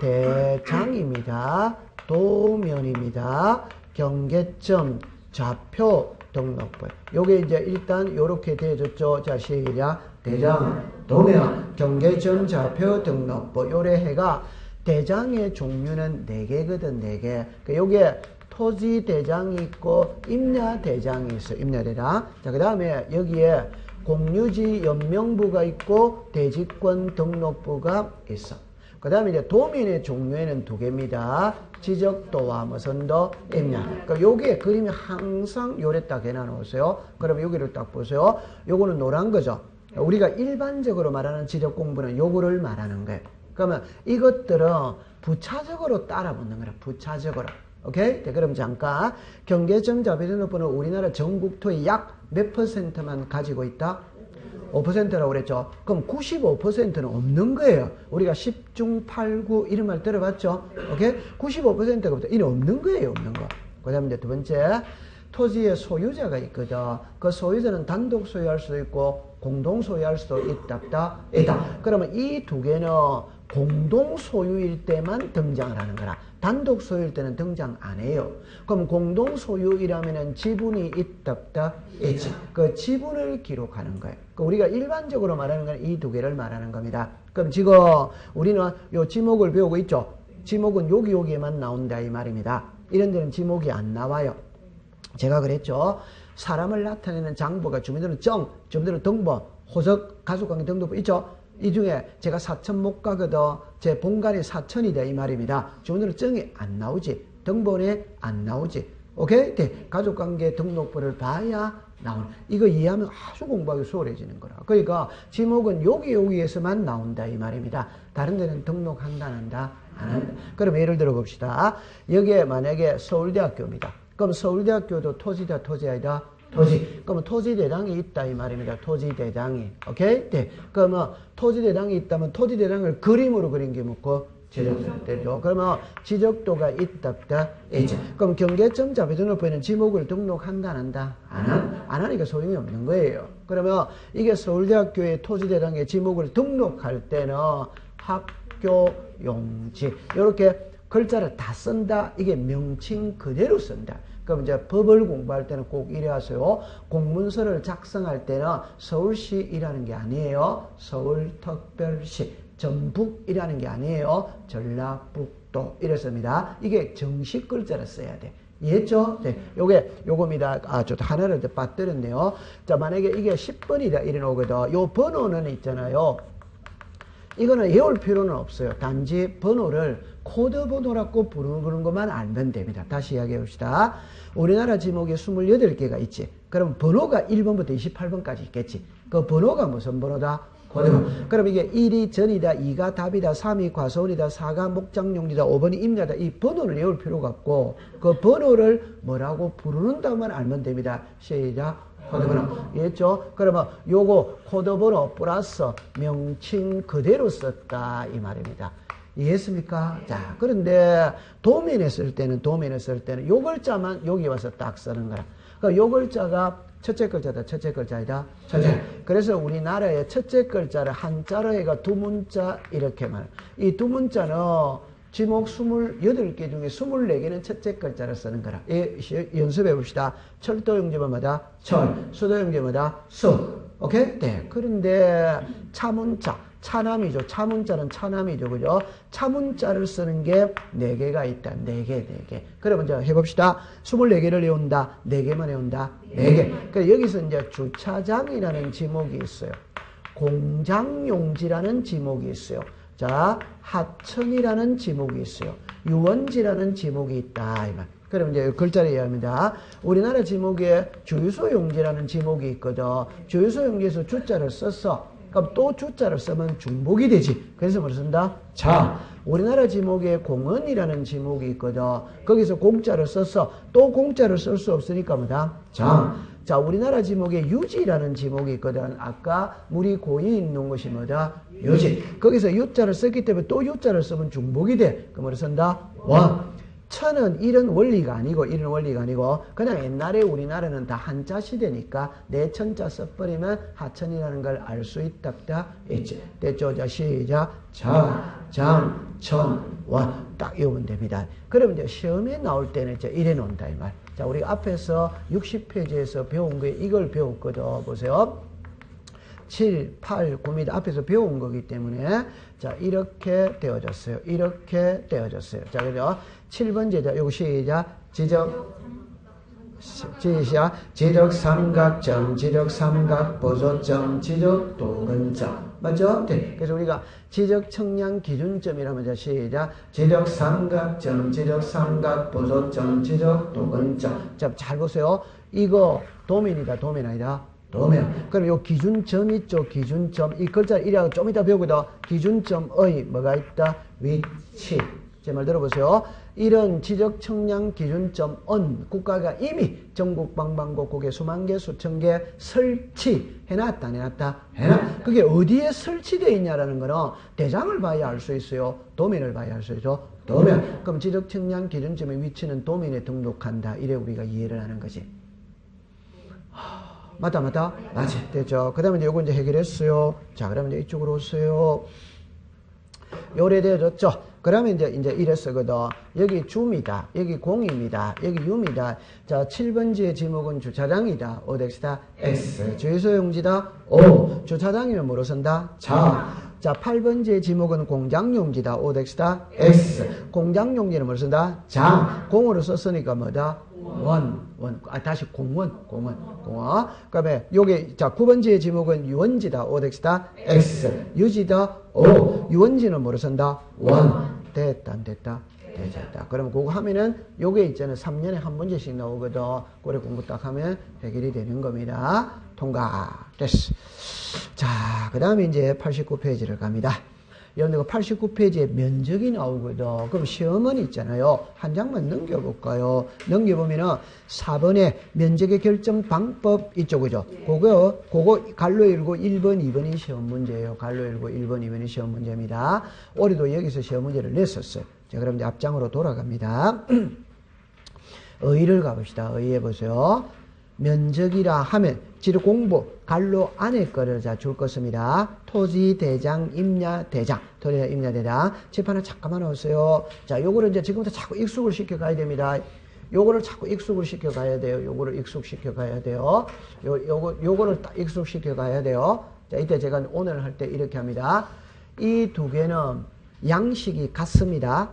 대장입니다. 도면입니다. 경계점, 좌표, 등록부. 요게 이제 일단 요렇게 되어졌죠. 자, 시작. 대장, 도면, 경계점, 좌표, 등록부. 요래 해가 대장의 종류는 4개거든, 4개. 그러니까 요게 토지 대장이 있고 임야 대장이 있어. 임야 대장. 자, 그 다음에 여기에 공유지 연명부가 있고 대지권 등록부가 있어. 그 다음에 이제 도면의 종류에는 2개입니다. 지적도와 무슨 도, 임야. 그러니까 요게 그림이 항상 요래 딱 해놔놓으세요. 그러면 여기를 딱 보세요. 요거는 노란 거죠. 우리가 일반적으로 말하는 지적 공부는 요거를 말하는 거예요. 그러면 이것들은 부차적으로 따라 붙는 거라. 부차적으로. 오케이? 네, 그럼 잠깐. 경계점 자비등록부는 우리나라 전국토의 약 몇 %만 가지고 있다? 5%라고 그랬죠. 그럼 95%는 없는 거예요. 우리가 10중 8구 이런 말 들어봤죠? 오케이? 95%가 이는 없는 거예요. 없는 거. 그 다음에 이제 두 번째. 토지의 소유자가 있거든. 그 소유자는 단독 소유할 수도 있고 공동 소유할 수도 있다. 그러면 이 2개는 공동 소유일 때만 등장을 하는 거라. 단독 소유일 때는 등장 안 해요. 그럼 공동 소유이라면은 지분이 있다. 있지. 그 지분을 기록하는 거예요. 우리가 일반적으로 말하는 건 이 2개를 말하는 겁니다. 그럼 지금 우리는 요 지목을 배우고 있죠. 지목은 여기에만 나온다 이 말입니다. 이런 데는 지목이 안 나와요. 제가 그랬죠. 사람을 나타내는 장부가 주민들은 정, 주민들은 등본, 호적, 가족관계 등록부 있죠. 이 중에 제가 사천 못 가거든. 제 본관이 사천이다 이 말입니다. 주민들은 정이 안 나오지. 등본에 안 나오지. 오케이? 네. 가족관계 등록부를 봐야 나오는. 이거 이해하면 아주 공부하기 수월해지는 거라. 그러니까 지목은 여기에서만 나온다 이 말입니다. 다른 데는 등록한다 안 한다? 안 한다. 그럼 예를 들어 봅시다. 여기에 만약에 서울대학교입니다. 그럼 서울대학교도 토지다 토지 아니다? 토지. 그러면 토지대장이 있다 이 말입니다. 토지대장이. 오케이? 네. 그러면 토지대장이 있다면 토지대장을 그림으로 그린 게 뭐고? 지적도죠. 그러면 지적도가 있다. 있지. 그럼 경계점 자비등록부에는 지목을 등록한다 안 한다? 안 하니까 소용이 없는 거예요. 그러면 이게 서울대학교의 토지대장의 지목을 등록할 때는 학교 용지 이렇게 글자를 다 쓴다. 이게 명칭 그대로 쓴다. 그럼 이제 법을 공부할 때는 꼭 이래 하세요. 공문서를 작성할 때는 서울시이라는 게 아니에요. 서울특별시, 전북이라는 게 아니에요. 전라북도 이랬습니다. 이게 정식 글자를 써야 돼. 이해했죠? 네. 요겁니다. 저 하나를 더 빠뜨렸네요. 자, 만약에 이게 10번이다 이래 나오거든. 요 번호는 있잖아요. 이거는 외울 필요는 없어요. 단지 번호를 코드 번호라고 부르는 것만 알면 됩니다. 다시 이야기해 봅시다. 우리나라 지목에 28개가 있지. 그럼 번호가 1번부터 28번까지 있겠지. 그 번호가 무슨 번호다? 코드 번호. 그럼 이게 1이 전이다, 2가 답이다, 3이 과소원이다, 4가 목장용이다, 5번이 임야다. 이 번호를 외울 필요가 없고 그 번호를 뭐라고 부르는다만 알면 됩니다. 시작. 코드번호. 이해했죠? 그러면 요거 코드번호 플러스 명칭 그대로 썼다 이 말입니다. 이해했습니까? 자, 그런데 도면에 쓸 때는 요 글자만 여기 와서 딱 쓰는 거야. 그러니까 요 글자가 첫째 글자다, 첫째 글자이다, 첫째. 그래서 우리나라의 첫째 글자를 한자로 해가 두 문자 이렇게 말. 이 두 문자는 지목 28개 중에 24개는 첫째 글자를 쓰는 거라. 연습해 봅시다. 철도 용지마다 철, 수도 용지마다 수. 오케이? 네. 그런데 차문자, 차남이죠. 차문자는 차남이죠. 그죠? 차문자를 쓰는 게 4개가 있다. 4개. 그러면 이제 해봅시다. 24개를 외운다. 4개만 외운다. 4개. 그러니까 여기서 이제 주차장이라는 지목이 있어요. 공장용지라는 지목이 있어요. 자, 하천이라는 지목이 있어요. 유원지라는 지목이 있다. 이 말. 그럼 이제 글자를 이해합니다. 우리나라 지목에 주유소 용지라는 지목이 있거든. 주유소 용지에서 주자를 썼어. 그럼 또 주자를 쓰면 중복이 되지. 그래서 뭘 쓴다? 자. 우리나라 지목에 공원이라는 지목이 있거든. 거기서 공자를 썼어. 또 공자를 쓸 수 없으니까 뭐다? 장. 자, 우리나라 지목에 유지라는 지목이 있거든. 아까 물이 고이 있는 것이 뭐다? 유지. 거기서 유자를 썼기 때문에 또 유자를 쓰면 중복이 돼. 그럼 뭘 쓴다? 원. 천은 이런 원리가 아니고 그냥 옛날에 우리나라는 다 한자 시대니까 내천자 써버리면 하천이라는 걸 알 수 있다 있지. 됐죠? 자, 시작. 자, 장, 천, 원. 딱 이으면 됩니다. 그럼 이제 시험에 나올 때는 이제 이래 놓는다 이 말. 자, 우리가 앞에서 60페이지에서 배운 게 이걸 배웠거든. 보세요. 7, 8, 9입니다. 앞에서 배운 거기 때문에 자, 이렇게 되어졌어요. 이렇게 되어졌어요. 자, 그죠? 7번째, 자, 요거 시작. 지적 삼각점, 지적 삼각 보조점, 지적 도근점. 맞죠? 네. 그래서 우리가 지적 청량 기준점이라면 자, 시작. 지적 삼각점, 지적 삼각 보조점, 지적 도근점. 자, 잘 보세요. 이거 도면이다, 도면 아니다. 도면. 그럼 요 기준점 있죠? 기준점. 이 글자 이래가 좀 이따 배우거든. 기준점의 뭐가 있다? 위치. 제 말 들어보세요. 이런 지적 청량 기준점은 국가가 이미 전국 방방곡곡에 수만 개, 수천 개 설치해놨다, 안 해놨다? 해놨. 그게 어디에 설치되어 있냐라는 거는 대장을 봐야 알 수 있어요. 도면을 봐야 알 수 있죠. 도면. 그럼 지적 청량 기준점의 위치는 도면에 등록한다. 이래 우리가 이해를 하는 거지. 맞다. 맞지. 됐죠. 그 다음에 이제 요거 이제 해결했어요. 자, 그러면 이제 이쪽으로 오세요. 요래 되어졌죠. 그러면 이제 이랬어거든. 여기 주입니다. 여기 공입니다. 여기 유입니다. 자, 7번지의 지목은 주차장이다. 오덱스다. X. 주유소용지다. O. 주차장이면 뭐로 쓴다? 자. 자, 8번지의 지목은 공장용지다. 오덱스다. X. 공장용지는 뭐로 쓴다? 장. 공으로 썼으니까 뭐다? 원. 다시 공원. 그 다음에 요게, 자, 9번지의 지목은 유원지다. 오덱스다. X. 유지다. O. 유원지는 뭐로 쓴다? 원. 됐다, 안 됐다? 됐다. 그러면 그거 하면은 요게 있잖아요. 3년에 한 문제씩 나오거든. 그래 공부 딱 하면 해결이 되는 겁니다. 통과. 됐어. 자, 그 다음에 이제 89페이지를 갑니다. 여러분들 89페이지에 면적이 나오거든. 그럼 시험은 있잖아요. 한 장만 넘겨볼까요? 넘겨보면은 4번에 면적의 결정 방법 있죠, 그죠? 그거 갈로 읽고 1번, 2번이 시험 문제예요. 갈로 읽고 1번, 2번이 시험 문제입니다. 올해도 여기서 시험 문제를 냈었어요. 자, 그럼 이제 앞장으로 돌아갑니다. 의의를 가봅시다. 의의해 보세요. 면적이라 하면 지금 공부 갈로 안에 거를 자 줄 것입니다. 토지 대장, 임야 대장, 토지 임야 대장. 칠판을 잠깐만 넣으세요. 자, 요거를 이제 지금부터 자꾸 익숙을 시켜 가야 됩니다. 요거를 자꾸 익숙을 시켜 가야 돼요. 요거를 익숙시켜 가야 돼요. 요거를 딱 익숙시켜 가야 돼요. 자, 이때 제가 오늘 할 때 이렇게 합니다. 이 두 개는 양식이 같습니다.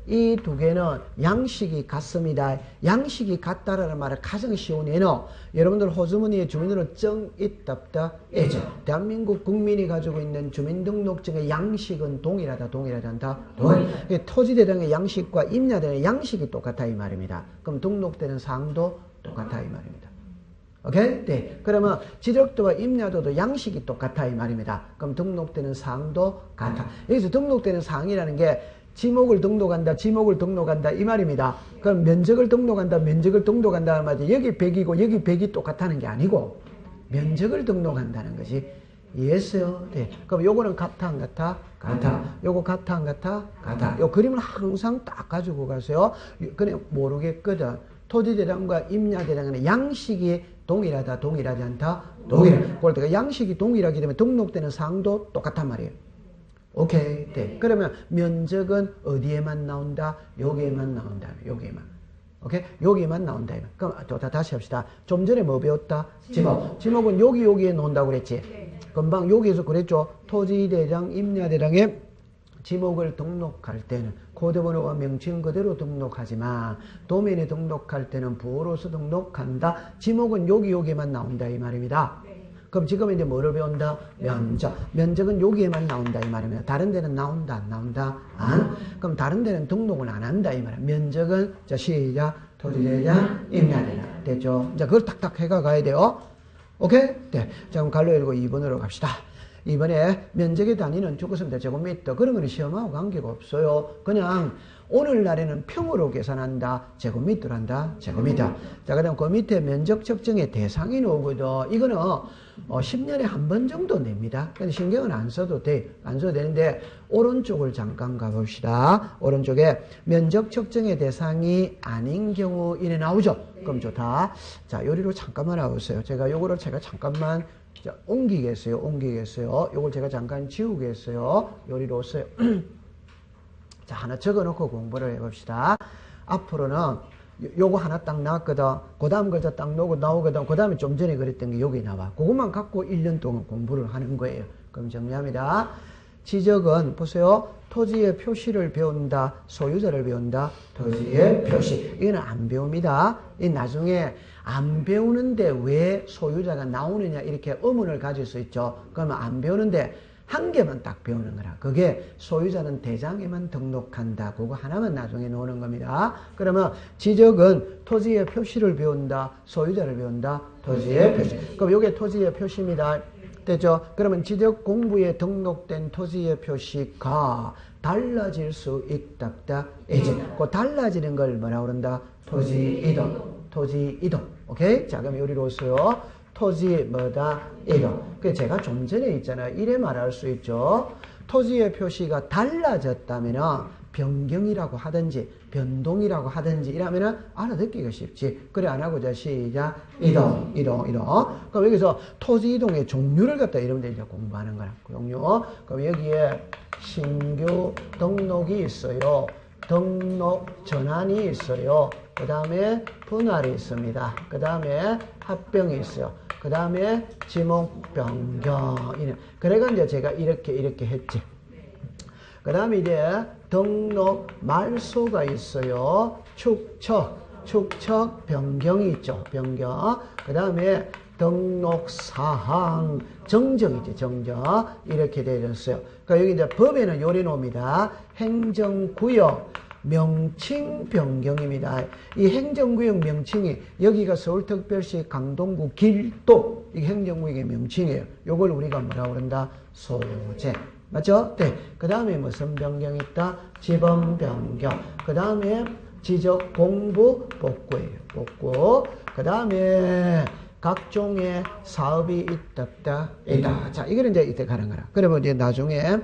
이 두 개는 양식이 같습니다. 양식이 같다라는 말을 가장 쉬운 예는 여러분들 호주머니에 주민등록증 있답다 예죠. 대한민국 국민이 가지고 있는 주민등록증의 양식은 동일하다 않다? 토지대장의 양식과 임야대장의 양식이 똑같다 이 말입니다. 그럼 등록되는 사항도 똑같다 이 말입니다. 오케이? 네. 그러면 지적도와 임야도도 양식이 똑같다 이 말입니다. 그럼 등록되는 사항도 같아. 여기서 등록되는 사항이라는 게 지목을 등록한다 이 말입니다. 그럼 면적을 등록한다 말이지. 여기 100이고 여기 100이 똑같다는 게 아니고 면적을 등록한다는 것이 이해했어요? 네. 그럼 요거는 같아 안 같아? 같아. 요거 같아 안 같아? 같아. 요 그림을 항상 딱 가지고 가세요. 그냥 모르겠거든. 토지대장과 임야대장은 양식이 동일하지 않다? 동일하다. 그럴 때가 양식이 동일하게 되면 등록되는 사항도 똑같단 말이에요. 오케이. 네. 그러면 면적은 어디에만 나온다? 여기에만 나온다. 여기에만. 오케이? 여기에만 나온다. 그럼 다시 합시다. 좀 전에 뭐 배웠다? 지목. 지목은 여기에 놓는다고 그랬지? 금방 여기에서 그랬죠? 토지대장, 임야대장에 지목을 등록할 때는 코드번호와 명칭 그대로 등록하지만 도면에 등록할 때는 부호로서 등록한다. 지목은 여기에만 나온다 이 말입니다. 그럼 지금 이제 뭐를 배운다? 면적. 면적은 여기에만 나온다 이 말입니다. 다른 데는 나온다 안 나온다? 안. 그럼 다른 데는 등록을 안 한다 이 말이야. 면적은 자 시작 토지대장 임야대장 됐죠? 자 그걸 딱딱 해가 가야 돼요. 오케이? 네. 자, 그럼 갈로 열고 2번으로 갑시다. 이번에 면적의 단위는 주거센터 제곱미터. 그런 거는 시험하고 관계가 없어요. 그냥 오늘날에는 평으로 계산한다. 제곱미터로 한다. 제곱미터. 자, 그 다음 그 밑에 면적 측정의 대상이 나오거든. 이거는 10년에 한 번 정도 냅니다. 근데 신경은 안 써도 돼. 안 써도 되는데, 오른쪽을 잠깐 가봅시다. 오른쪽에 면적 측정의 대상이 아닌 경우 이래 나오죠? 그럼 좋다. 자, 요리로 잠깐만 와보세요. 제가 요거를 잠깐만 자, 옮기겠어요. 요걸 제가 잠깐 지우겠어요. 요리로 오세요. 자, 하나 적어놓고 공부를 해봅시다. 앞으로는 요거 하나 딱 나왔거든. 그 다음 글자 딱 나오거든. 그 다음에 좀 전에 그랬던 게 여기 나와. 그것만 갖고 1년 동안 공부를 하는 거예요. 그럼 정리합니다. 지적은 보세요. 토지의 표시를 배운다. 소유자를 배운다. 토지의 표시. 이거는 안 배웁니다. 이 나중에 안 배우는데 왜 소유자가 나오느냐 이렇게 의문을 가질 수 있죠. 그러면 안 배우는데 한 개만 딱 배우는 거라. 그게 소유자는 대장에만 등록한다. 그거 하나만 나중에 나오는 겁니다. 그러면 지적은 토지의 표시를 배운다. 소유자를 배운다. 토지의 표시. 그럼 이게 토지의 표시입니다. 됐죠? 그러면 지적 공부에 등록된 토지의 표시가 달라질 수 있다. 이제 그 달라지는 걸 뭐라 그런다? 토지 이동. 오케이? 자, 그럼 여기로 오세요. 토지 뭐다? 이동. 그 제가 좀 전에 있잖아요. 이래 말할 수 있죠. 토지의 표시가 달라졌다면은 변경이라고 하든지 변동이라고 하든지 이러면은 알아듣기가 쉽지. 그래 안 하고 자 시작. 이동. 그럼 여기서 토지 이동의 종류를 갖다 이러면 이제 공부하는 거라. 종류. 그럼 여기에 신규 등록이 있어요. 등록 전환이 있어요. 그 다음에 분할이 있습니다. 그 다음에 합병이 있어요. 그 다음에 지목 변경. 그래가 이제 제가 이렇게 했지. 그 다음에 이제 등록 말소가 있어요. 축척 변경이 있죠. 변경. 그 다음에 등록 사항 정정이죠. 정정. 이렇게 되어졌어요. 그러니까 여기 이제 법에는 요리 놈이다. 행정구역 명칭 변경입니다. 이 행정구역 명칭이 여기가 서울특별시 강동구 길도 이게 행정구역의 명칭이에요. 요걸 우리가 뭐라고 그런다? 소재. 맞죠? 네. 그 다음에 무슨 변경이 있다? 지번 변경. 그 다음에 지적 공부 복구예요. 복구. 그 다음에 각종의 사업이 있다. 자, 이거는 이제 이때 가는 거라. 그러면 이제 나중에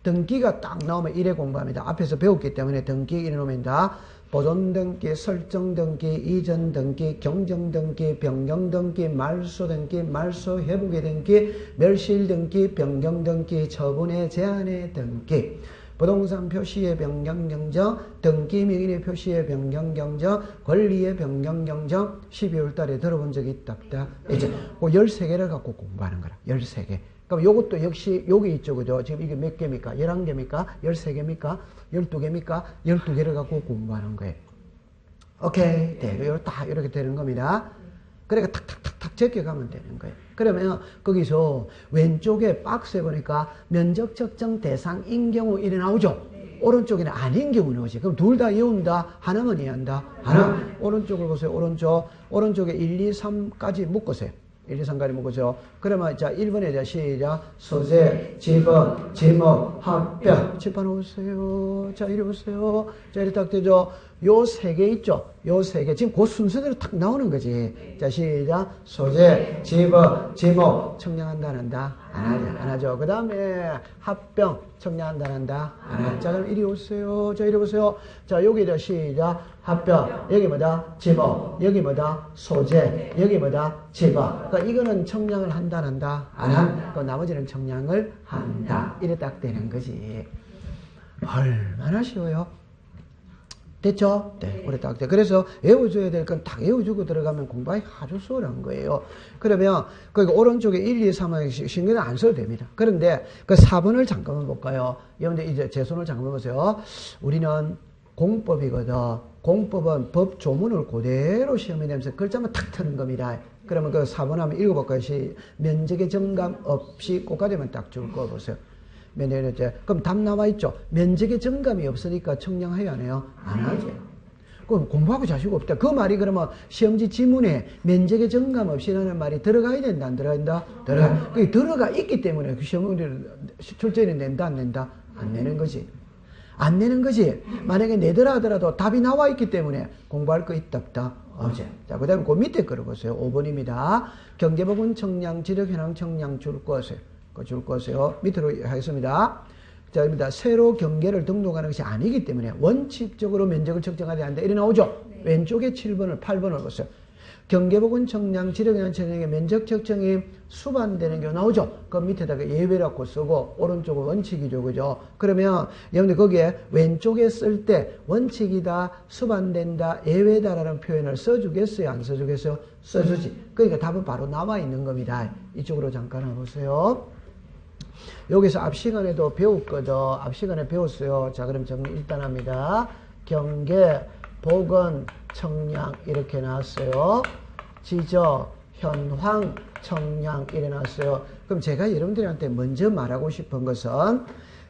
등기가 딱 나오면 이래 공부합니다. 앞에서 배웠기 때문에 등기 이래 놓으면 다 보존 등기, 설정 등기, 이전 등기, 경정 등기, 변경 등기, 말소 등기, 말소 회복의 등기, 멸실 등기, 변경 등기, 처분의 제한의 등기, 부동산 표시의 변경 경정, 등기 명인의 표시의 변경 경정, 권리의 변경 경정, 12월 달에 들어본 적이 있다. 이제 그 13개를 갖고 공부하는 거라. 13개. 그럼 요것도 역시 여기 있죠. 그죠? 지금 이게 몇 개입니까? 11개입니까? 13개입니까? 12개입니까? 12개를 갖고 공부하는 거예요. 오케이. 네. 딱 이렇게 되는 겁니다. 그러니까 탁탁탁탁 적혀가면 되는 거예요. 그러면 거기서 왼쪽에 박스에 보니까 면적 측정 대상인 경우 이래 나오죠? 오른쪽에는 아닌 경우 나오지. 그럼 둘 다 외운다? 하나만 이해한다? 하나. 오른쪽을 보세요. 오른쪽에 1, 2, 3까지 묶으세요. 1, 2, 3까지 묶으세요. 그러면 자 1번에 자 시작. 소재, 지번, 지목, 합병. 칠판 오세요. 자 이리 오세요. 자 이리 딱 되죠. 요 세 개 있죠. 요 세 개. 지금 그 순서대로 탁 나오는 거지. 자 시작. 소재, 지번, 지목. 청량한다 안 한다? 안 하죠. 그 다음에 합병. 청량한다 안 한다? 안 하죠. 자 그럼 이리 오세요. 자 이리 보세요. 자 여기다 시작. 합병. 여기 뭐다? 지목. 여기 뭐다? 소재. 여기 뭐다? 지번. 그러니까 이거는 청량을 한다 안 한다? 안 한다. 그 나머지는 청량을 한다. 이래 딱 되는 거지. 얼마나 쉬워요? 됐죠? 네, 그래 딱 돼. 그래서 외워줘야 될 건 딱 외워주고 들어가면 공부하기 아주 수월한 거예요. 그러면 거기 오른쪽에 1, 2, 3은 신경을 안 써도 됩니다. 그런데 그 4번을 잠깐만 볼까요? 여러분들 이제 제 손을 잠깐만 보세요. 우리는 공법이거든. 공법은 법 조문을 그대로 시험에 내면서 글자만 탁 트는 겁니다. 그러면 그 4번 한번 읽어볼까요? 면적의 정감 없이 꼭가지만 딱 줄 거 보세요. 그럼 답 나와 있죠? 면적의 정감이 없으니까 청량해야 안 해요? 안 하죠. 그럼 공부하고 자식 없다. 그 말이 그러면 시험지 지문에 면적의 정감 없이라는 말이 들어가야 된다, 안 들어간다? 들어가. 그게 들어가 있기 때문에 그 시험을 출제는 낸다, 안 낸다? 안 내는 거지. 안 내는 거지. 만약에 내더라 하더라도 답이 나와 있기 때문에 공부할 거 있다, 없다? 없지. 자, 그 다음에 그 밑에 거를 보세요. 5번입니다. 경제복원 청량, 지력현황 청량 줄 거세요. 줄 거세요. 밑으로 하겠습니다. 자, 입니다. 새로 경계를 등록하는 것이 아니기 때문에 원칙적으로 면적을 측정하지 않는다. 이래 나오죠? 네. 왼쪽에 7번을, 8번을 보세요. 경계복원 청량, 지력현황 청량의 면적 측정이 수반되는 경우 나오죠? 그 밑에다가 예외라고 쓰고, 오른쪽은 원칙이죠. 그죠? 그러면, 여러분들 거기에 왼쪽에 쓸 때 원칙이다, 수반된다, 예외다라는 표현을 써주겠어요? 안 써주겠어요? 써주지. 그러니까 답은 바로 나와 있는 겁니다. 이쪽으로 잠깐 와보세요. 여기서 앞 시간에도 배웠거든. 앞 시간에 배웠어요. 자, 그럼 정리 일단 합니다. 경계, 복원, 청량 이렇게 나왔어요. 지적, 현황, 청량 이래 나왔어요. 그럼 제가 여러분들한테 먼저 말하고 싶은 것은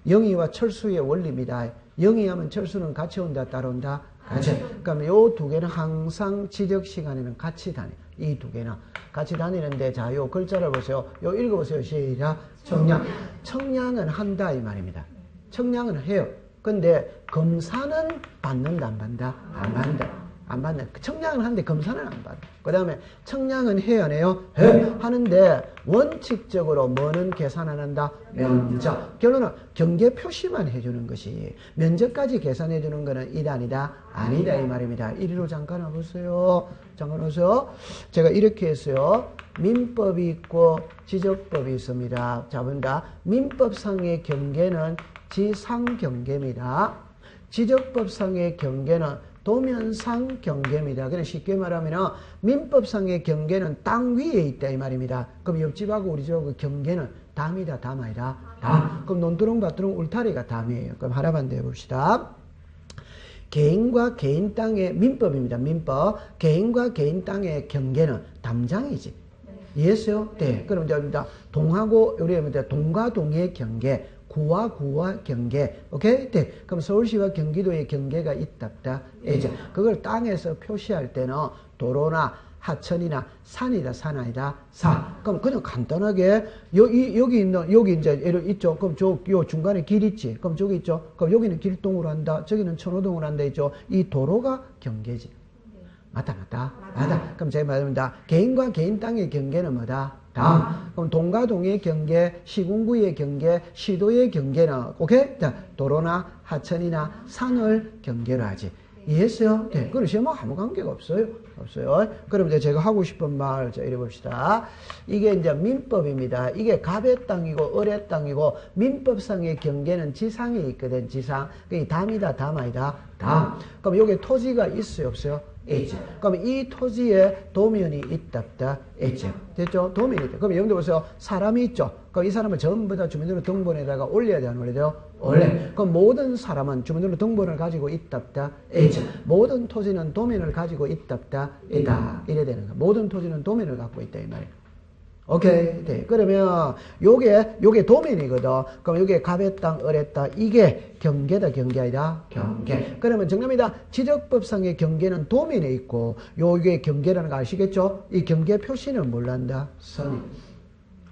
영희와 철수의 원리입니다. 영희하면 철수는 같이 온다, 따라온다? 같이. 그럼 요 두 개는 항상 지적 시간에는 같이 다녀. 이 두 개는 같이 다니는데, 자, 요 글자를 보세요. 요 읽어보세요. 시작. 청량. 청량은 한다 이 말입니다. 청량은 해요. 근데 검사는 받는다, 안 받는다? 안 받는다. 안 받는. 청량은 하는데 검사는 안 받아. 그 다음에 청량은 해야 안 해요? 해. 하는데 원칙적으로 뭐는 계산 안 한다? 면적. 결론은 경계 표시만 해주는 것이 면적까지 계산해 주는 거는 이다 아니다? 아니다 이 말입니다. 이리로 잠깐 와보세요. 잠깐 오세요. 제가 이렇게 했어요. 민법이 있고 지적법이 있습니다. 자, 본다. 민법상의 경계는 지상경계입니다. 지적법상의 경계는 도면상 경계입니다. 그래서 쉽게 말하면 민법상의 경계는 땅 위에 있다 이 말입니다. 그럼 옆집하고 우리 집하고 경계는 담이다, 담 아니다? 담. 그럼 논두렁, 밭두렁, 울타리가 담이에요. 그럼 하나만 더 해봅시다. 개인과 개인 땅의 민법입니다. 민법. 개인과 개인 땅의 경계는 담장이지. 이해했어요? 네. 그럼 이제 동하고 우리 동과 동의 경계. 구와 구와 경계. 오케이? 네. 그럼 서울시와 경기도의 경계가 있답다. 이제 그걸 땅에서 표시할 때는 도로나 하천이나 산이다, 산 아니다, 산. 그럼 그냥 간단하게 여기 있는 여기 이제 예를 있죠. 그럼 요 중간에 길 있지. 그럼 저기 있죠. 그럼 여기는 길동으로 한다. 저기는 천호동으로 한다 있죠. 이 도로가 경계지. 맞다. 그럼 제가 말합니다. 개인과 개인 땅의 경계는 뭐다? 담. 그럼 동과 동의 경계, 시군구의 경계, 시도의 경계는 오케이? 자, 도로나 하천이나 산을 경계로 하지. 이해했어요? 네. 그럼 시험하고 아무 관계가 없어요. 그럼 이제 제가 하고 싶은 말, 자, 이래 봅시다. 이게 이제 민법입니다. 이게 갑의 땅이고, 을의 땅이고, 민법상의 경계는 지상에 있거든, 지상. 이 담이다, 담 아니다? 담. 그럼 여기 토지가 있어요, 없어요? 있지. 그럼 이 토지에 도면이 있답다. 있지. 됐죠? 도면이 있다. 그럼 여러분들 보세요. 사람이 있죠? 그럼 이 사람을 전부 다 주민등록 등본에다가 올려야 돼, 안 올려야 돼요? 올려. 그럼 모든 사람은 주민등록 등본을 가지고 있답다. 있지. 모든 토지는 도면을 가지고 있답다. 있다. 이래 되는 거야. 모든 토지는 도면을 갖고 있다, 이 말이야. 오케이. 네. 그러면 요게 도면이거든. 그럼 요게 갑의 땅, 을의 땅, 이게 경계다, 경계 아니다? 경계. 그러면 정답이다. 지적법상의 경계는 도면에 있고 요게 경계라는 거 아시겠죠? 이 경계 표시는 뭘란다? 선이.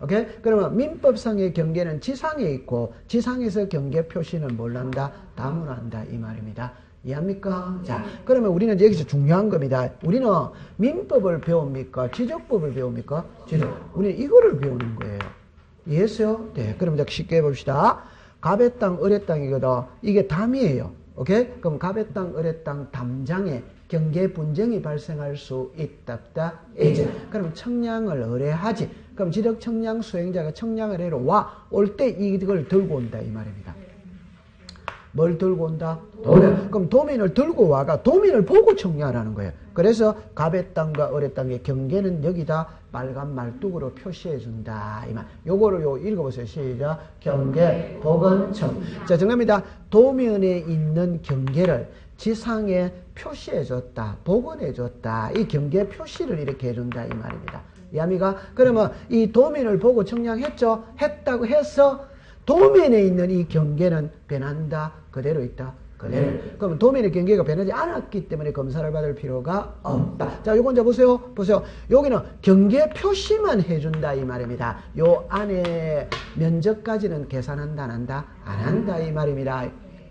오케이? 그러면 민법상의 경계는 지상에 있고 지상에서 경계 표시는 뭘란다? 다문한다 이 말입니다. 이해합니까? 자, 그러면 우리는 여기서 중요한 겁니다. 우리는 민법을 배웁니까? 지적법을 배웁니까? 지적. 우리는 이거를 배우는 거예요. 이해했어요? 네. 그럼 이제 쉽게 해봅시다. 갑의 땅, 을의 땅이거든. 이게 담이에요. 오케이? 그럼 갑의 땅, 을의 땅 담장에 경계 분쟁이 발생할 수 있답다. 이제. 그럼 청량을 의뢰하지. 그럼 지적 청량 수행자가 청량을 해로 올 때 이걸 들고 온다 이 말입니다. 뭘 들고 온다? 도면. 그럼 도면을 들고 와가 도면을 보고 청량하라는 거예요. 그래서 갑의 땅과 을의 땅의 경계는 여기다 빨간 말뚝으로 표시해 준다. 이 말. 요거를 읽어보세요. 시작. 경계, 복원, 청. 자, 정답입니다. 도면에 있는 경계를 지상에 표시해 줬다. 복원해 줬다. 이 경계 표시를 이렇게 해준다. 이 말입니다. 이해합니까? 그러면 이 도면을 보고 청량했죠? 했다고 해서 도면에 있는 이 경계는 변한다. 그대로 있다. 그대를. 그럼 도면의 경계가 변하지 않았기 때문에 검사를 받을 필요가 없다. 자, 요건 이제 보세요. 보세요. 여기는 경계 표시만 해준다 이 말입니다. 요 안에 면적까지는 계산한다 안 한다? 안 한다 이 말입니다.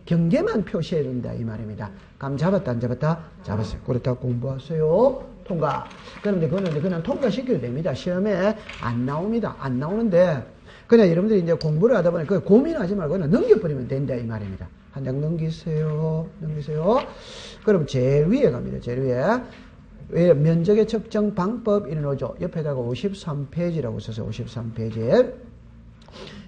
경계만 표시해준다 이 말입니다. 감 잡았다 안 잡았다? 잡았어요. 그렇다 공부하세요. 통과. 그런데 그거는 그냥 통과시켜도 됩니다. 시험에 안 나옵니다. 안 나오는데 그냥 여러분들이 이제 공부를 하다 보니까 고민하지 말고 그냥 넘겨버리면 된다 이 말입니다. 한 장 넘기세요. 넘기세요. 그럼 제일 위에 갑니다. 제일 위에. 왜 면적의 측정 방법 이런 거죠. 옆에다가 53페이지라고 써서 53페이지.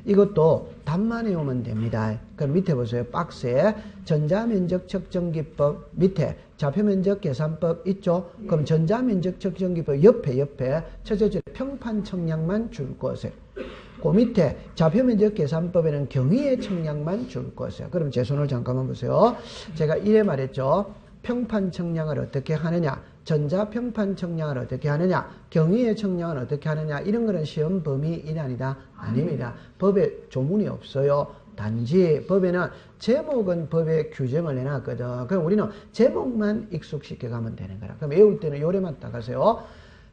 이것도 답만 외우면 됩니다. 그럼 밑에 보세요. 박스에 전자면적 측정기법 밑에 좌표면적 계산법 있죠? 그럼 전자면적 측정기법 옆에 첫째 줄 평판 청량만 줄 것이에요. 그 밑에 좌표면적 계산법에는 경위의 청량만 줄 것이에요. 그럼 제 손을 잠깐만 보세요. 제가 이래 말했죠. 평판 청량을 어떻게 하느냐, 전자평판 청량을 어떻게 하느냐, 경위의 청량을 어떻게 하느냐, 이런 거는 시험 범위 이란이다? 아닙니다. 법에 조문이 없어요. 단지 법에는 제목은 법에 규정을 해놨거든. 그럼 우리는 제목만 익숙시켜 가면 되는 거라. 그럼 외울 때는 요래만 따가세요.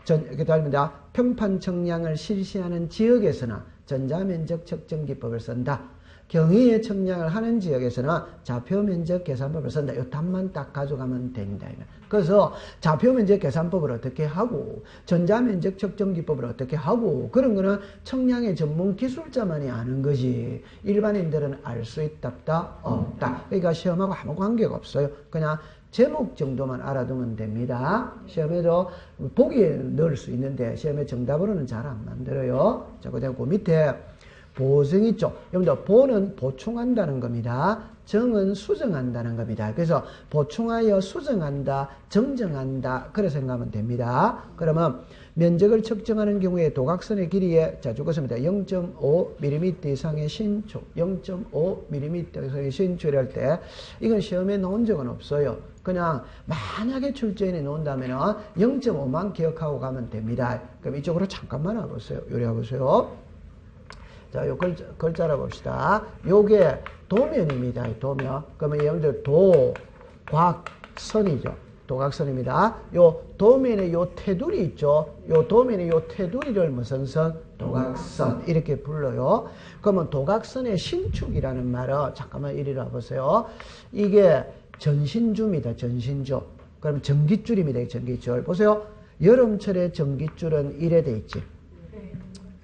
그 다음입니다. 평판 청량을 실시하는 지역에서는 전자면적 측정기법을 쓴다. 경위의 청량을 하는 지역에서는 좌표면적 계산법을 쓴다. 이 답만 딱 가져가면 된다. 그래서 좌표면적 계산법을 어떻게 하고 전자면적 측정기법을 어떻게 하고 그런 거는 청량의 전문 기술자만이 아는 거지 일반인들은 알 수 있다 없다. 그러니까 시험하고 아무 관계가 없어요. 그냥 제목 정도만 알아두면 됩니다. 시험에도 보기에 넣을 수 있는데 시험에 정답으로는 잘 안 만들어요. 자, 그다음 그 밑에 보정 있죠. 여러분들 보는 보충한다는 겁니다. 정은 수정한다는 겁니다. 그래서 보충하여 수정한다, 정정한다 그렇게 생각하면 됩니다. 그러면 면적을 측정하는 경우에 도각선의 길이에 자 죽었습니다. 0.5mm 이상의 신축, 0.5mm 이상의 신축이랄 때 이건 시험에 나온 적은 없어요. 그냥 만약에 출제인이 나온다면 0.5만 기억하고 가면 됩니다. 그럼 이쪽으로 잠깐만 와보세요. 요리 와보세요. 자, 요 글자로 봅시다. 요게 도면입니다. 도면. 그러면 여러분들 도곽선이죠. 도곽선입니다. 요 도면에 요 테두리 있죠. 요 도면에 요 테두리를 무슨 선? 도곽선. 이렇게 불러요. 그러면 도곽선의 신축이라는 말은 잠깐만 이리 와보세요. 이게 전신주입니다. 전신주. 그럼 전깃줄입니다. 전깃줄. 보세요. 여름철에 전깃줄은 이래 돼 있지.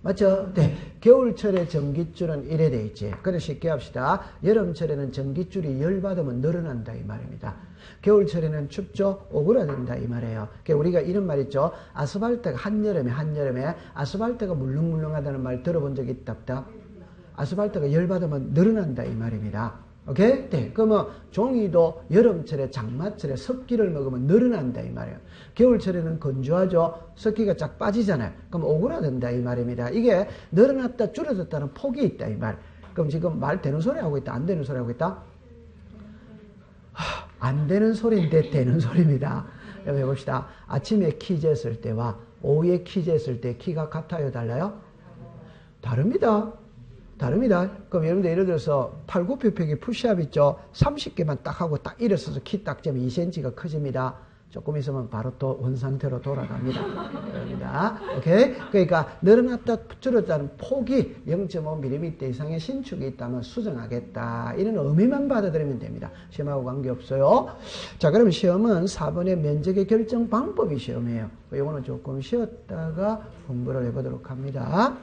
맞죠? 네. 겨울철에 전깃줄은 이래 돼 있지. 그래 쉽게 합시다. 여름철에는 전깃줄이 열받으면 늘어난다 이 말입니다. 겨울철에는 춥죠? 오그라든다 이 말이에요. 그러니까 우리가 이런 말 있죠. 아스팔트가 한여름에 아스팔트가 물렁물렁하다는 말 들어본 적 있다 없다? 아스팔트가 열받으면 늘어난다 이 말입니다. 오케이? 네. 그러면 종이도 여름철에 장마철에 습기를 먹으면 늘어난다 이 말이에요. 겨울철에는 건조하죠. 습기가 쫙 빠지잖아요. 그럼 오그라든다 이 말입니다. 이게 늘어났다 줄어들었다는 폭이 있다 이 말. 그럼 지금 말 되는 소리 하고 있다 안 되는 소리 하고 있다? 안 되는 소리인데 되는 소리입니다. 여기 해봅시다. 아침에 키 쟀을 때와 오후에 키 쟀을 때 키가 같아요 달라요? 다릅니다. 다릅니다. 그럼 여러분들 예를 들어서 팔굽혀펴기 푸시업 있죠? 30개만 딱 하고 딱 일어서서 키 딱 재면 2cm가 커집니다. 조금 있으면 바로 또 원상태로 돌아갑니다. 그럽니다. 오케이? 그러니까 늘어났다 줄었다는 폭이 0.5mm 이상의 신축이 있다면 수정하겠다. 이런 의미만 받아들이면 됩니다. 시험하고 관계없어요. 자, 그러면 시험은 4번의 면적의 결정 방법이 시험이에요. 이거는 조금 쉬었다가 공부를 해보도록 합니다.